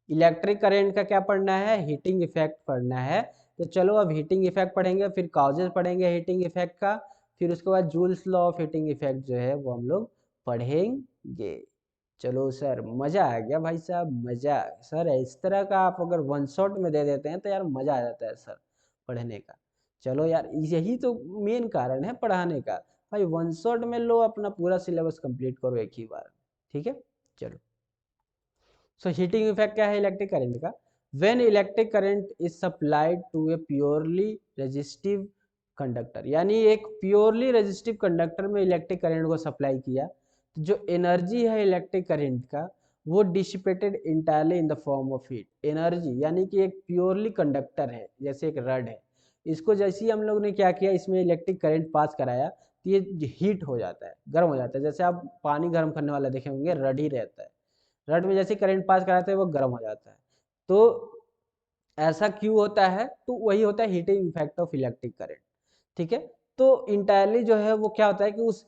Electric current का क्या पढ़ना है, हीटिंग इफेक्ट पढ़ना है। तो चलो अब हीटिंग इफेक्ट पढ़ेंगे, फिर कॉजेज पढ़ेंगे हीटिंग इफेक्ट का, फिर उसके बाद joules law of heating effect जो है वो हम लोग पढ़ेंगे। चलो सर मजा आ गया भाई साहब, मजा सर इस तरह का आप अगर वन शॉट में दे देते हैं तो यार मजा आ जाता है सर पढ़ने का। चलो यार यही तो मेन कारण है पढ़ाने का, भाई वन शॉट में लो अपना पूरा सिलेबस कंप्लीट करो एक ही बार, ठीक है। चलो सो हीटिंग इफेक्ट क्या है इलेक्ट्रिक करंट का, when electric current is supplied to a purely resistive conductor, यानी एक प्योरली रेजिस्टिव कंडक्टर में इलेक्ट्रिक करंट को सप्लाई किया तो जो एनर्जी है इलेक्ट्रिक करंट का वो dissipated entirely in the form of heat. Energy यानी कि एक प्योरली कंडक्टर है जैसे एक रड है, इसको जैसे ही हम लोग ने क्या किया इसमें इलेक्ट्रिक करंट पास कराया तो ये हीट हो जाता है, गर्म हो जाता है। जैसे आप पानी गर्म करने वाला देखे होंगे, रड ही रहता है, रड में जैसे करंट पास कराते हैं वो गर्म हो जाता है। तो ऐसा क्यों होता है, तो वही होता है heating effect of electric current, ठीक है। तो इंटायरली जो है वो क्या होता है कि उस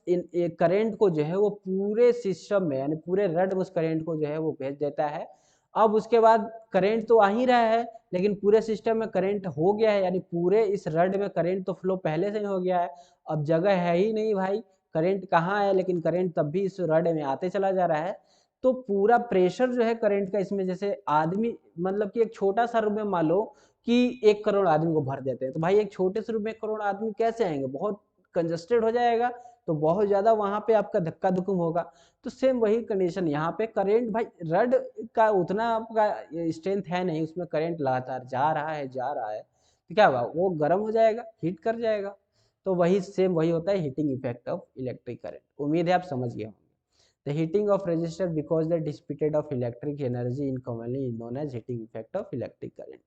करंट को जो है वो पूरे सिस्टम में यानी पूरे रड में उस करंट को जो है वो भेज देता है। अब उसके बाद करंट तो आ ही रहा है लेकिन पूरे सिस्टम में करंट हो गया है, यानी पूरे इस रड में करंट तो फ्लो पहले से ही हो गया है। अब जगह है ही नहीं भाई, करंट कहाँ है, लेकिन करंट तब भी इस रड में आते चला जा रहा है। तो पूरा प्रेशर जो है करंट का इसमें, जैसे आदमी मतलब कि एक छोटा सा रूम में मान लो कि 1 करोड़ आदमी को भर देते हैं, तो भाई एक छोटे से रूम में 1 करोड़ आदमी कैसे आएंगे, बहुत कंजस्टेड हो जाएगा, तो बहुत ज्यादा वहां पे आपका धक्का धुक्म होगा। तो सेम वही कंडीशन यहाँ पे, करंट भाई रड का उतना आपका स्ट्रेंथ है नहीं, उसमें करंट लगातार जा रहा है तो क्या होगा, वो गर्म हो जाएगा, हीट कर जाएगा। तो वही सेम वही होता है heating effect of electric current. उम्मीद है आप समझ गए होंगे। The heating of resistor because the dissipated of electric energy in commonly is known as heating effect of electric current.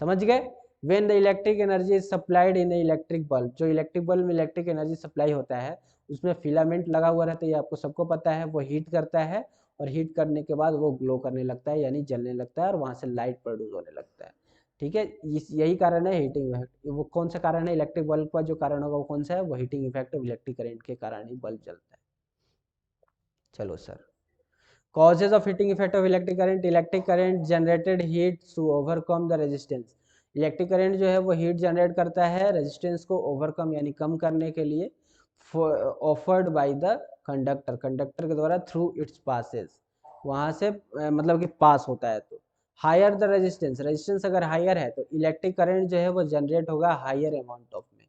समझ गए? When the electric energy is supplied in electric bulb, जो electric bulb में electric energy supply होता है उसमें filament लगा हुआ रहता है, ये आपको सबको पता है, वो हीट करता है और हीट करने के बाद वो ग्लो करने लगता है यानी जलने लगता है और वहाँ से लाइट प्रोड्यूस होने लगता है। ठीक है, यही कारण है हीटिंग इफेक्ट। वो कौन सा कारण है? इलेक्ट्रिक बल्ब का जो कारण होगा वो कौन सा है? वो heating effect of electric current के कारण ही बल्ब जलता है। चलो sir, causes of heating effect of electric current generated heat to overcome the resistance। Electric current जो है वो हीट जनरेट करता है रेजिस्टेंस को ओवरकम यानी कम करने के लिए offered by the conductor, conductor के द्वारा थ्रू इट्स पासेस, वहाँ से मतलब कि पास होता है। तो हायर द रेजिस्टेंस, रेजिस्टेंस अगर हायर है तो इलेक्ट्रिक करंट जो है वो जनरेट होगा हायर अमाउंट ऑफ में,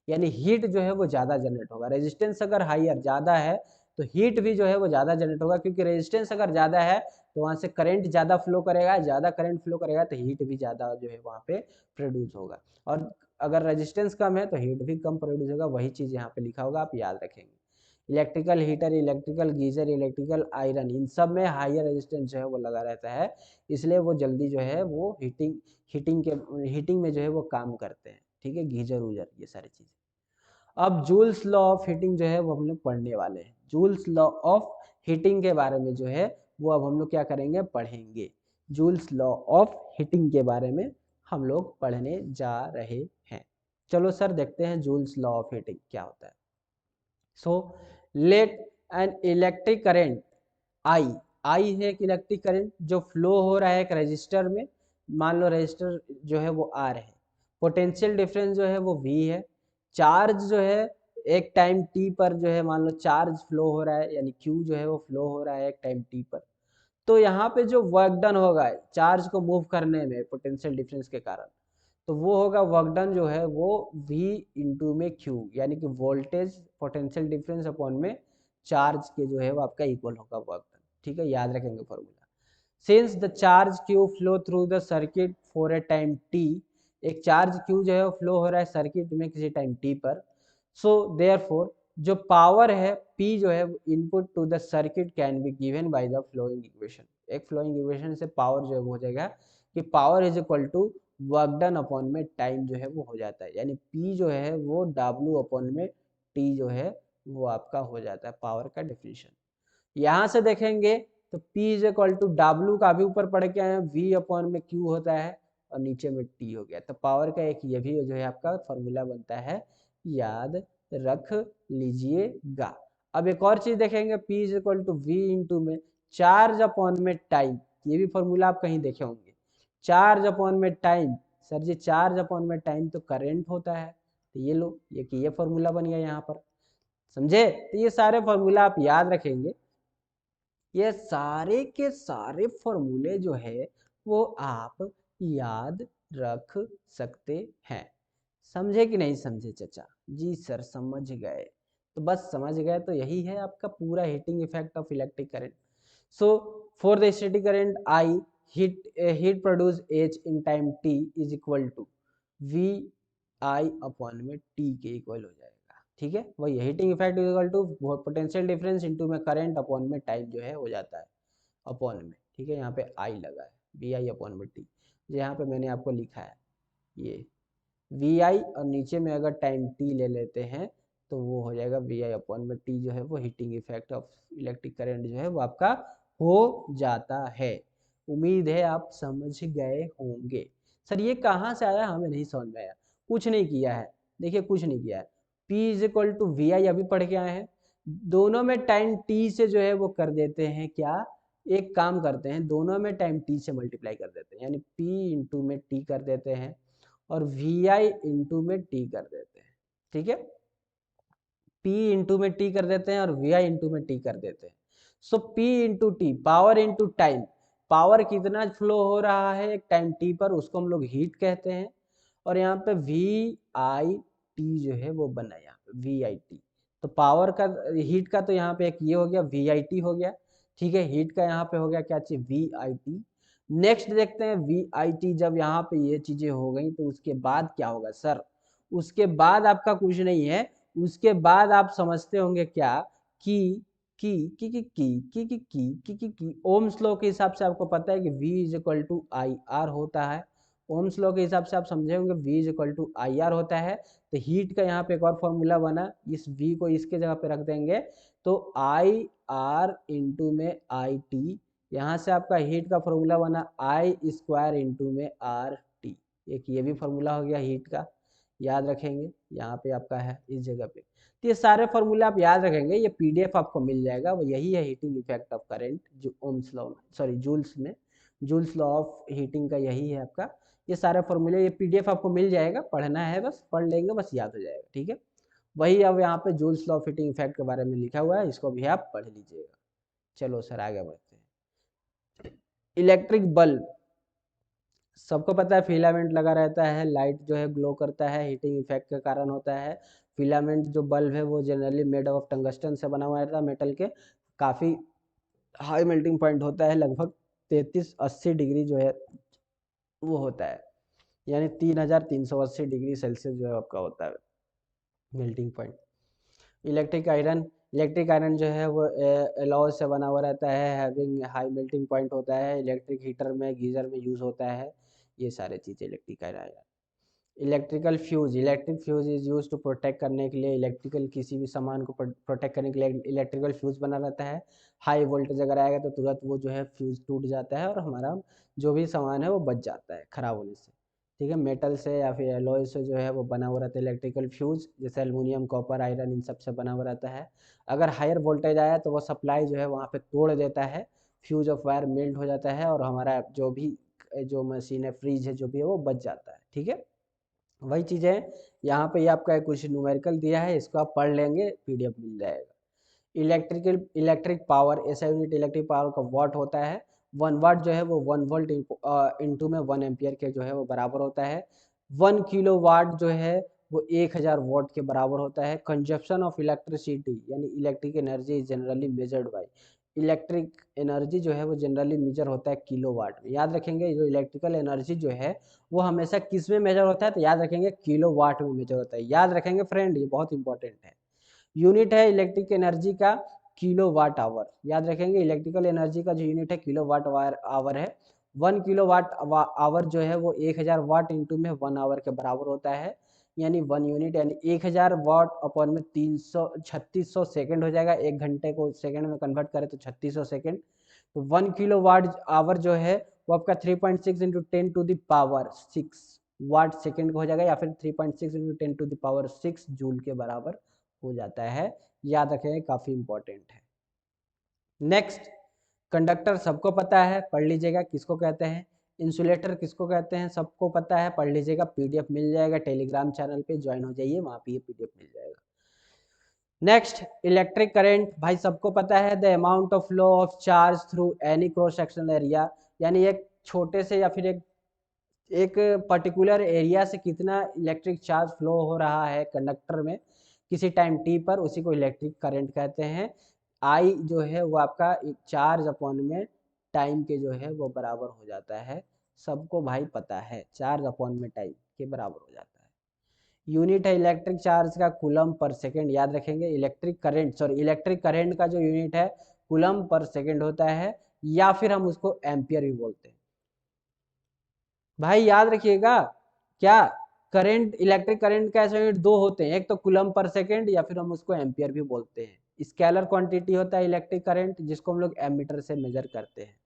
यानी हीट जो है वो ज़्यादा जनरेट होगा। रेजिस्टेंस अगर हायर ज़्यादा है तो हीट भी जो है वो ज़्यादा जनरेट होगा, क्योंकि रेजिस्टेंस अगर ज़्यादा है तो वहाँ से करंट ज़्यादा फ्लो करेगा, ज़्यादा करंट फ्लो करेगा तो हीट भी ज़्यादा जो है वहाँ पे प्रोड्यूस होगा, और अगर रेजिस्टेंस कम है तो हीट भी कम प्रोड्यूस होगा। वही चीज़ यहाँ पे लिखा होगा, आप याद रखेंगे। Electrical heater, electrical geyser, electrical iron, इन सब में हायर रेजिस्टेंस जो है वो लगा रहता है, इसलिए वो जल्दी जो है वो हीटिंग में जो है वो काम करते हैं। ठीक है, गीजर उजर ये सारी चीज़ें। अब जूल्स लॉ ऑफ हीटिंग जो है वो हम लोग पढ़ने वाले हैं। जूल्स लॉ ऑफ हीटिंग के बारे में जो है वो अब हम लोग क्या करेंगे? पढ़ेंगे। जूल्स लॉ ऑफ हीटिंग के बारे में हम लोग पढ़ने जा रहे हैं। चलो सर देखते हैं जूल्स लॉ ऑफ हीटिंग क्या होता है। So let an electric current I, I है एक इलेक्ट्रिक करंट जो फ्लो हो रहा है एक रजिस्टर में, मान लो रजिस्टर जो है वो आर है, पोटेंशियल डिफरेंस जो है वो वी है, चार्ज जो है एक टाइम टी पर जो है मान लो चार्ज फ्लो हो रहा है यानी क्यू जो है वो फ्लो हो रहा है एक टाइम टी पर। तो यहाँ पे जो वर्क डन होगा चार्ज को मूव करने में पोटेंशियल डिफरेंस के कारण, तो वो होगा वर्क डन जो है वो V इंटू में Q, यानी कि वोल्टेज पोटेंशियल डिफरेंस अपॉन में चार्ज के जो है वो आपका इक्वल होगा वर्क डन। ठीक है, याद रखेंगे formula. Since the charge Q flow through the circuit for a time T, एक चार्ज Q जो है वो फ्लो हो रहा है सर्किट में किसी टाइम T पर, सो देयरफॉर जो पावर है P जो है input to the circuit can be given by the following equation. एक फ्लोइंग इक्वेशन से पावर जो है वो हो जाएगा कि power is equal to work done upon में टाइम जो है वो हो जाता है, यानी P जो है वो W अपॉन में T जो है वो आपका हो जाता है पावर का डेफिनेशन। यहाँ से देखेंगे तो P is equal to W का भी ऊपर पढ़ के आए V अपॉन में Q होता है और नीचे में T हो गया, तो पावर का एक ये भी जो है आपका फॉर्मूला बनता है, याद रख लीजिएगा। अब एक और चीज देखेंगे, P is equal to V into में चार्ज अपॉन में टाइम, ये भी फॉर्मूला आप कहीं देखे होंगे। चार्ज अपॉन में time, sir ji charge upon में टाइम तो करंट होता है, तो ये लो ये फॉर्मूला बन गया यहाँ पर। समझे? तो ये सारे फॉर्मूला आप याद रखेंगे। ये सारे के सारे फॉर्मूले जो है वो आप याद रख सकते हैं। समझे कि नहीं समझे चाचा? जी सर समझ गए। तो बस समझ गए तो यही है आपका पूरा heating effect of electric current. So for the static current I, heat produce H in time t is equal to V I upon में t के इक्वल हो जाएगा। ठीक है, वही heating effect is equal to potential difference into में current upon में टाइम जो है हो जाता है अपॉन में। ठीक है, यहाँ पे I लगा है, वी आई अपॉन में टी, यहाँ पे मैंने आपको लिखा है ये वी आई, और नीचे में अगर टाइम टी ले लेते हैं तो वो हो जाएगा वी आई अपॉन में टी, जो है वो heating effect of electric current जो है वो आपका हो जाता है। उम्मीद है आप समझ गए होंगे। सर ये कहाँ से आया हमें नहीं समझ में आया। कुछ नहीं किया है, देखिए कुछ नहीं किया है। P is equal to V I अभी पढ़ के आए हैं, दोनों में टाइम t से जो है वो कर देते हैं क्या, एक काम करते हैं दोनों में टाइम t से मल्टीप्लाई कर देते हैं, यानी P इंटू में t कर देते हैं और वी आई इंटू में टी कर देते हैं। ठीक है, P इंटू में टी कर देते हैं और वी आई इंटू में टी कर देते हैं। सो P into T, power into time, power कितना फ्लो हो रहा है एक टाइम टी पर उसको हम लोग हीट कहते हैं, और यहाँ पे वी आई टी जो है वो बना यहाँ पे वी आई टी। तो पावर का हीट का तो यहाँ पे एक ये हो गया वी आई टी हो गया। ठीक है, हीट का यहाँ पे हो गया क्या चीज वी आई टी। नेक्स्ट देखते हैं वी आई टी, जब यहाँ पे ये चीजें हो गई तो उसके बाद क्या होगा सर? उसके बाद आपका कुछ नहीं है, उसके बाद आप समझते होंगे क्या कि की ओम्स लॉ के हिसाब से आपको पता है कि V is equal to I R होता है। ओम्स लॉ के हिसाब से आप समझे होंगे V is equal to I R होता है। तो हीट का यहाँ पे एक और फॉर्मूला बना, इस V को इसके जगह पे रख देंगे तो आई आर इंटू में आई टी, यहाँ से आपका हीट का फॉर्मूला बना आई स्क्वायर इंटू में आर टी। एक ये भी फॉर्मूला हो गया हीट का, याद रखेंगे यहाँ पे आपका है इस जगह पे। तो ये सारे फॉर्मूले आप याद रखेंगे, ये पीडीएफ आपको मिल जाएगा, वो यही है हीटिंग इफेक्ट ऑफ करंट जो ओम्स लॉ में, सॉरी जूल्स में, जूल्स लॉ ऑफ हीटिंग का यही है आपका। ये सारे फॉर्मूले, ये पीडीएफ आपको मिल जाएगा, पढ़ना है बस, पढ़ लेंगे बस याद हो जाएगा, ठीक है। वही अब यहाँ पे joules law of heating effect के बारे में लिखा हुआ है, इसको भी आप पढ़ लीजिएगा। चलो सर आगे बढ़ते हैं। इलेक्ट्रिक बल्ब, सबको पता है फिलामेंट लगा रहता है, लाइट जो है ग्लो करता है, हीटिंग इफेक्ट के कारण होता है। फिलामेंट जो बल्ब है वो जनरली मेड ऑफ टंगस्टन से बना हुआ रहता है, मेटल के, काफ़ी हाई मेल्टिंग पॉइंट होता है, लगभग 3380 डिग्री जो है वो होता है, यानी 3380 डिग्री सेल्सियस जो है आपका होता है मेल्टिंग पॉइंट। इलेक्ट्रिक आयरन जो है वो एलॉय से बना हुआ रहता है, हैविंग हाई मेल्टिंग पॉइंट होता है, इलेक्ट्रिक हीटर में, गीजर में यूज़ होता है, ये सारे चीज़ें electric iron. Electric fuse is use to protect करने के लिए, इलेक्ट्रिकल किसी भी सामान को प्रोटेक्ट करने के लिए इलेक्ट्रिकल फ्यूज बना रहता है। हाई वोल्टेज अगर आएगा तो तुरंत वो जो है फ्यूज टूट जाता है और हमारा जो भी सामान है वो बच जाता है खराब होने से, ठीक है। मेटल से या फिर एलॉय से जो है वो बना हुआ रहता है इलेक्ट्रिकल फ्यूज, जैसे एल्युमिनियम, कॉपर, आयरन, इन सब से बना हुआ रहता है। अगर हायर वोल्टेज आया तो वो सप्लाई जो है वहाँ पे तोड़ देता है, फ्यूज ऑफ वायर मेल्ट हो जाता है और हमारा जो भी जो मशीन है, फ्रीज है, जो भी है वो बच जाता है, ठीक है। वही चीज़ें यहाँ पे ये आपका कुछ न्यूमेरिकल दिया है, इसको आप पढ़ लेंगे, पीडीएफ मिल जाएगा। इलेक्ट्रिक पावर, ऐसा यूनिट इलेक्ट्रिक पावर का वाट होता है। 1 वाट जो है वो 1 वोल्ट इंटू में 1 एम्पियर के जो है वो बराबर होता है। 1 किलो वाट जो है वो 1000 वाट के बराबर होता है। कंजप्शन ऑफ इलेक्ट्रिसिटी यानी electric energy generally measured by, electric energy जो है वो जनरली मेजर होता है किलोवाट में। याद रखेंगे जो इलेक्ट्रिकल एनर्जी जो है वो हमेशा किस में मेजर होता है, तो याद रखेंगे किलोवाट में मेजर होता है, याद रखेंगे फ्रेंड, ये बहुत इंपॉर्टेंट है। यूनिट है इलेक्ट्रिक एनर्जी का किलोवाट आवर, याद रखेंगे इलेक्ट्रिकल एनर्जी का जो यूनिट है किलोवाट आवर है। 1 किलोवाट आवर जो है वो 1000 वाट इंटू में 1 आवर के बराबर होता है, यानी 1 यूनिट यानी 1000 वाट अपॉन में 3600 सेकेंड हो जाएगा। 1 घंटे को सेकेंड में कन्वर्ट करें तो 3600 सेकेंड। तो 1 किलोवाट आवर जो है वो आपका 3.6 इंटू 10⁻⁶ वाट सेकेंड का हो जाएगा, या फिर 3.6 इंटू 10⁻⁶ जूल के बराबर हो जाता है। याद रखें, काफी इंपॉर्टेंट है। नेक्स्ट, कंडक्टर सबको पता है, पढ़ लीजिएगा किसको कहते हैं। इंसुलेटर किसको कहते हैं, सबको पता है, पढ़ लीजिएगा, पीडीएफ मिल जाएगा, टेलीग्राम चैनल पे ज्वाइन हो जाइए, वहाँ पे ये पीडीएफ मिल जाएगा। नेक्स्ट, इलेक्ट्रिक करंट, भाई सबको पता है, the amount of flow of charge through any cross sectional area, यानी एक छोटे से या फिर एक पर्टिकुलर एरिया से कितना इलेक्ट्रिक चार्ज फ्लो हो रहा है कंडक्टर में किसी टाइम टी पर, उसी को इलेक्ट्रिक करंट कहते हैं। आई जो है वो आपका चार्ज अपॉन में टाइम के जो है वो बराबर हो जाता है, सबको भाई पता है, चार्ज अपॉन में टाइम के बराबर हो जाता है। यूनिट है इलेक्ट्रिक चार्ज का कूलम पर सेकेंड, याद रखेंगे इलेक्ट्रिक करंट का जो यूनिट है कूलम पर सेकेंड होता है, या फिर हम उसको एम्पियर भी बोलते हैं। भाई याद रखिएगा, क्या करंट, इलेक्ट्रिक करंट का ऐसे यूनिट दो होते हैं, एक तो कूलम पर सेकेंड या फिर हम उसको एम्पियर भी बोलते हैं। स्केलर क्वांटिटी होता है इलेक्ट्रिक करंट, जिसको हम लोग एमीटर से मेजर करते हैं।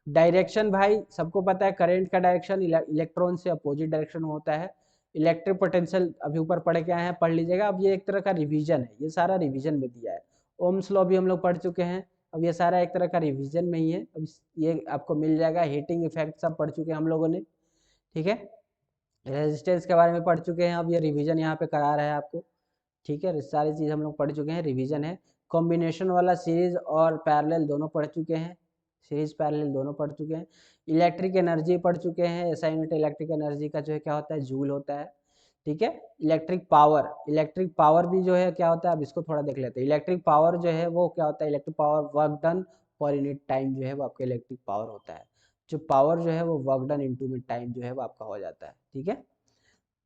डायरेक्शन, भाई सबको पता है करंट का डायरेक्शन इलेक्ट्रॉन से अपोजिट डायरेक्शन होता है। इलेक्ट्रिक पोटेंशियल अभी ऊपर पढ़ के आए हैं, पढ़ लीजिएगा। अब ये एक तरह का रिवीजन है, ये सारा रिवीजन में दिया है। ओम्स लॉ भी हम लोग पढ़ चुके हैं, अब ये सारा एक तरह का रिवीजन में ही है। अब ये आपको मिल जाएगा। हीटिंग इफेक्ट सब पढ़ चुके हैं हम लोगों ने, ठीक है। रेजिस्टेंस के बारे में पढ़ चुके हैं, अब ये रिवीजन यहाँ पे करा रहा है आपको, ठीक है। सारी चीज़ हम लोग पढ़ चुके हैं, रिवीजन है। कॉम्बिनेशन वाला सीरीज और पैरेलल दोनों पढ़ चुके हैं, सीरीज पैरेलल दोनों पढ़ चुके हैं। इलेक्ट्रिक एनर्जी पढ़ चुके हैं, ऐसा यूनिट इलेक्ट्रिक एनर्जी का जो है क्या होता है, जूल होता है, ठीक है। इलेक्ट्रिक पावर भी जो है क्या होता है, अब इसको थोड़ा देख लेते हैं। इलेक्ट्रिक पावर जो है वो क्या होता है, electric power work done per unit time जो है वो आपका इलेक्ट्रिक पावर होता है। जो पावर जो है वो वर्क डन इंटू में टाइम जो है वो आपका हो जाता है, ठीक है।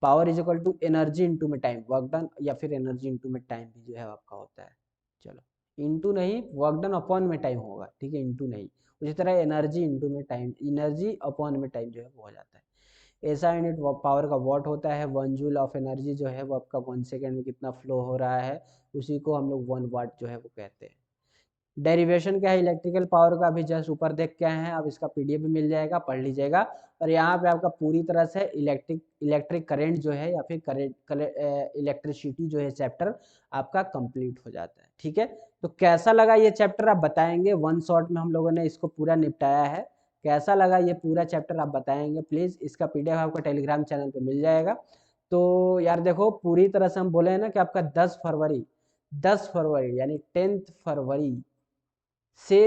Power is equal to energy into में टाइम, वर्क डन, या फिर एनर्जी इंटू में टाइम भी जो है आपका होता है। चलो इंटू नहीं, वर्क डन अपॉन में टाइम होगा, ठीक है, इंटू नहीं। उसी तरह एनर्जी इंटू में टाइम, एनर्जी अपॉन में टाइम जो है वो हो जाता है। ऐसा यूनिट पावर का वॉट होता है। 1 जूल ऑफ एनर्जी जो है वो आपका 1 सेकेंड में कितना फ्लो हो रहा है, उसी को हम लोग 1 वाट जो है वो कहते हैं। डेरिवेशन क्या है इलेक्ट्रिकल पावर का, अभी जस्ट ऊपर देख के आए हैं, अब इसका पीडीएफ भी मिल जाएगा, पढ़ लीजिएगा। और यहाँ पे आपका पूरी तरह से इलेक्ट्रिक करंट जो है या फिर करंट इलेक्ट्रिसिटी जो है चैप्टर आपका कंप्लीट हो जाता है, ठीक है। तो कैसा लगा ये चैप्टर आप बताएंगे, 1 शॉट में हम लोगों ने इसको पूरा निपटाया है। कैसा लगा ये पूरा चैप्टर आप बताएंगे प्लीज़। इसका पीडीएफ आपको टेलीग्राम चैनल पे मिल जाएगा। तो यार देखो, पूरी तरह से हम बोले हैं ना कि आपका 10 फरवरी यानी 10th फरवरी से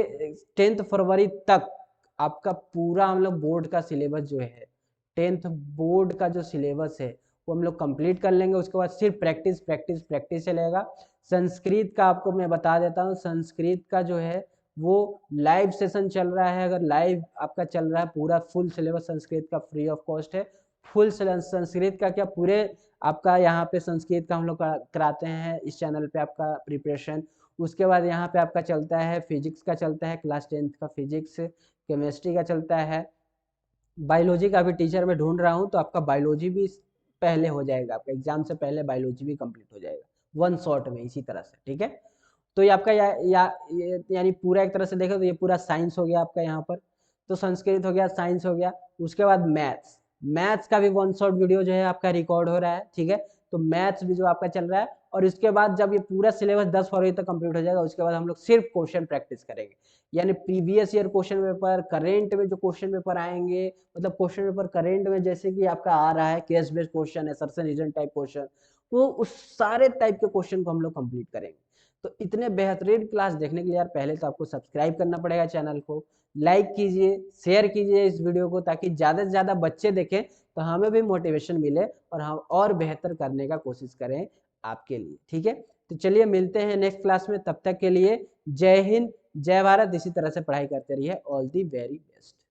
10th फरवरी तक आपका पूरा हम लोग बोर्ड का सिलेबस जो है, 10th बोर्ड का जो सिलेबस है वो हम लोग कंप्लीट कर लेंगे। उसके बाद सिर्फ प्रैक्टिस प्रैक्टिस प्रैक्टिस चलेगा। संस्कृत का आपको मैं बता देता हूँ, संस्कृत का जो है वो लाइव सेशन चल रहा है। अगर लाइव आपका चल रहा है, पूरा फुल सिलेबस संस्कृत का फ्री ऑफ कॉस्ट है। फुल संस्कृत का क्या, पूरे आपका यहाँ पे संस्कृत का हम लोग कराते हैं इस चैनल पे आपका प्रिपरेशन। उसके बाद यहाँ पे आपका चलता है फिजिक्स का, चलता है क्लास 10th का फिजिक्स, केमिस्ट्री का चलता है। बायोलॉजी का भी टीचर मैं ढूंढ रहा हूँ, तो आपका बायोलॉजी भी पहले हो जाएगा, आपका एग्जाम से पहले बायोलॉजी भी कंप्लीट हो जाएगा 1 शॉट में, इसी तरह से, ठीक है। तो ये आपका यानी पूरा एक तरह से देखो तो ये पूरा साइंस हो गया आपका यहाँ पर। तो संस्कृत हो गया, साइंस हो गया। उसके बाद मैथ्स, मैथ्स का भी 1 शॉट वीडियो जो है आपका रिकॉर्ड हो रहा है, ठीक है। तो मैथ्स भी जो आपका चल रहा है। और इसके बाद जब ये पूरा सिलेबस 10 फरवरी तक कंप्लीट हो जाएगा, उसके बाद हम लोग सिर्फ क्वेश्चन प्रैक्टिस करेंगे। यानी previous year question paper, current में जो क्वेश्चन पेपर आएंगे, मतलब क्वेश्चन पेपर करेंट में जैसे कि आपका आ रहा है case based question, assertion reason type question, तो उस सारे टाइप के क्वेश्चन को हम लोग कंप्लीट करेंगे। तो इतने बेहतरीन क्लास देखने के लिए यार पहले तो आपको सब्सक्राइब करना पड़ेगा चैनल को, लाइक कीजिए, शेयर कीजिए इस वीडियो को, ताकि ज़्यादा से ज़्यादा बच्चे देखें, तो हमें भी मोटिवेशन मिले और हम और बेहतर करने का कोशिश करें आपके लिए, ठीक है। तो चलिए मिलते हैं नेक्स्ट क्लास में, तब तक के लिए जय हिंद, जय भारत। इसी तरह से पढ़ाई करते रहिए। All the very best.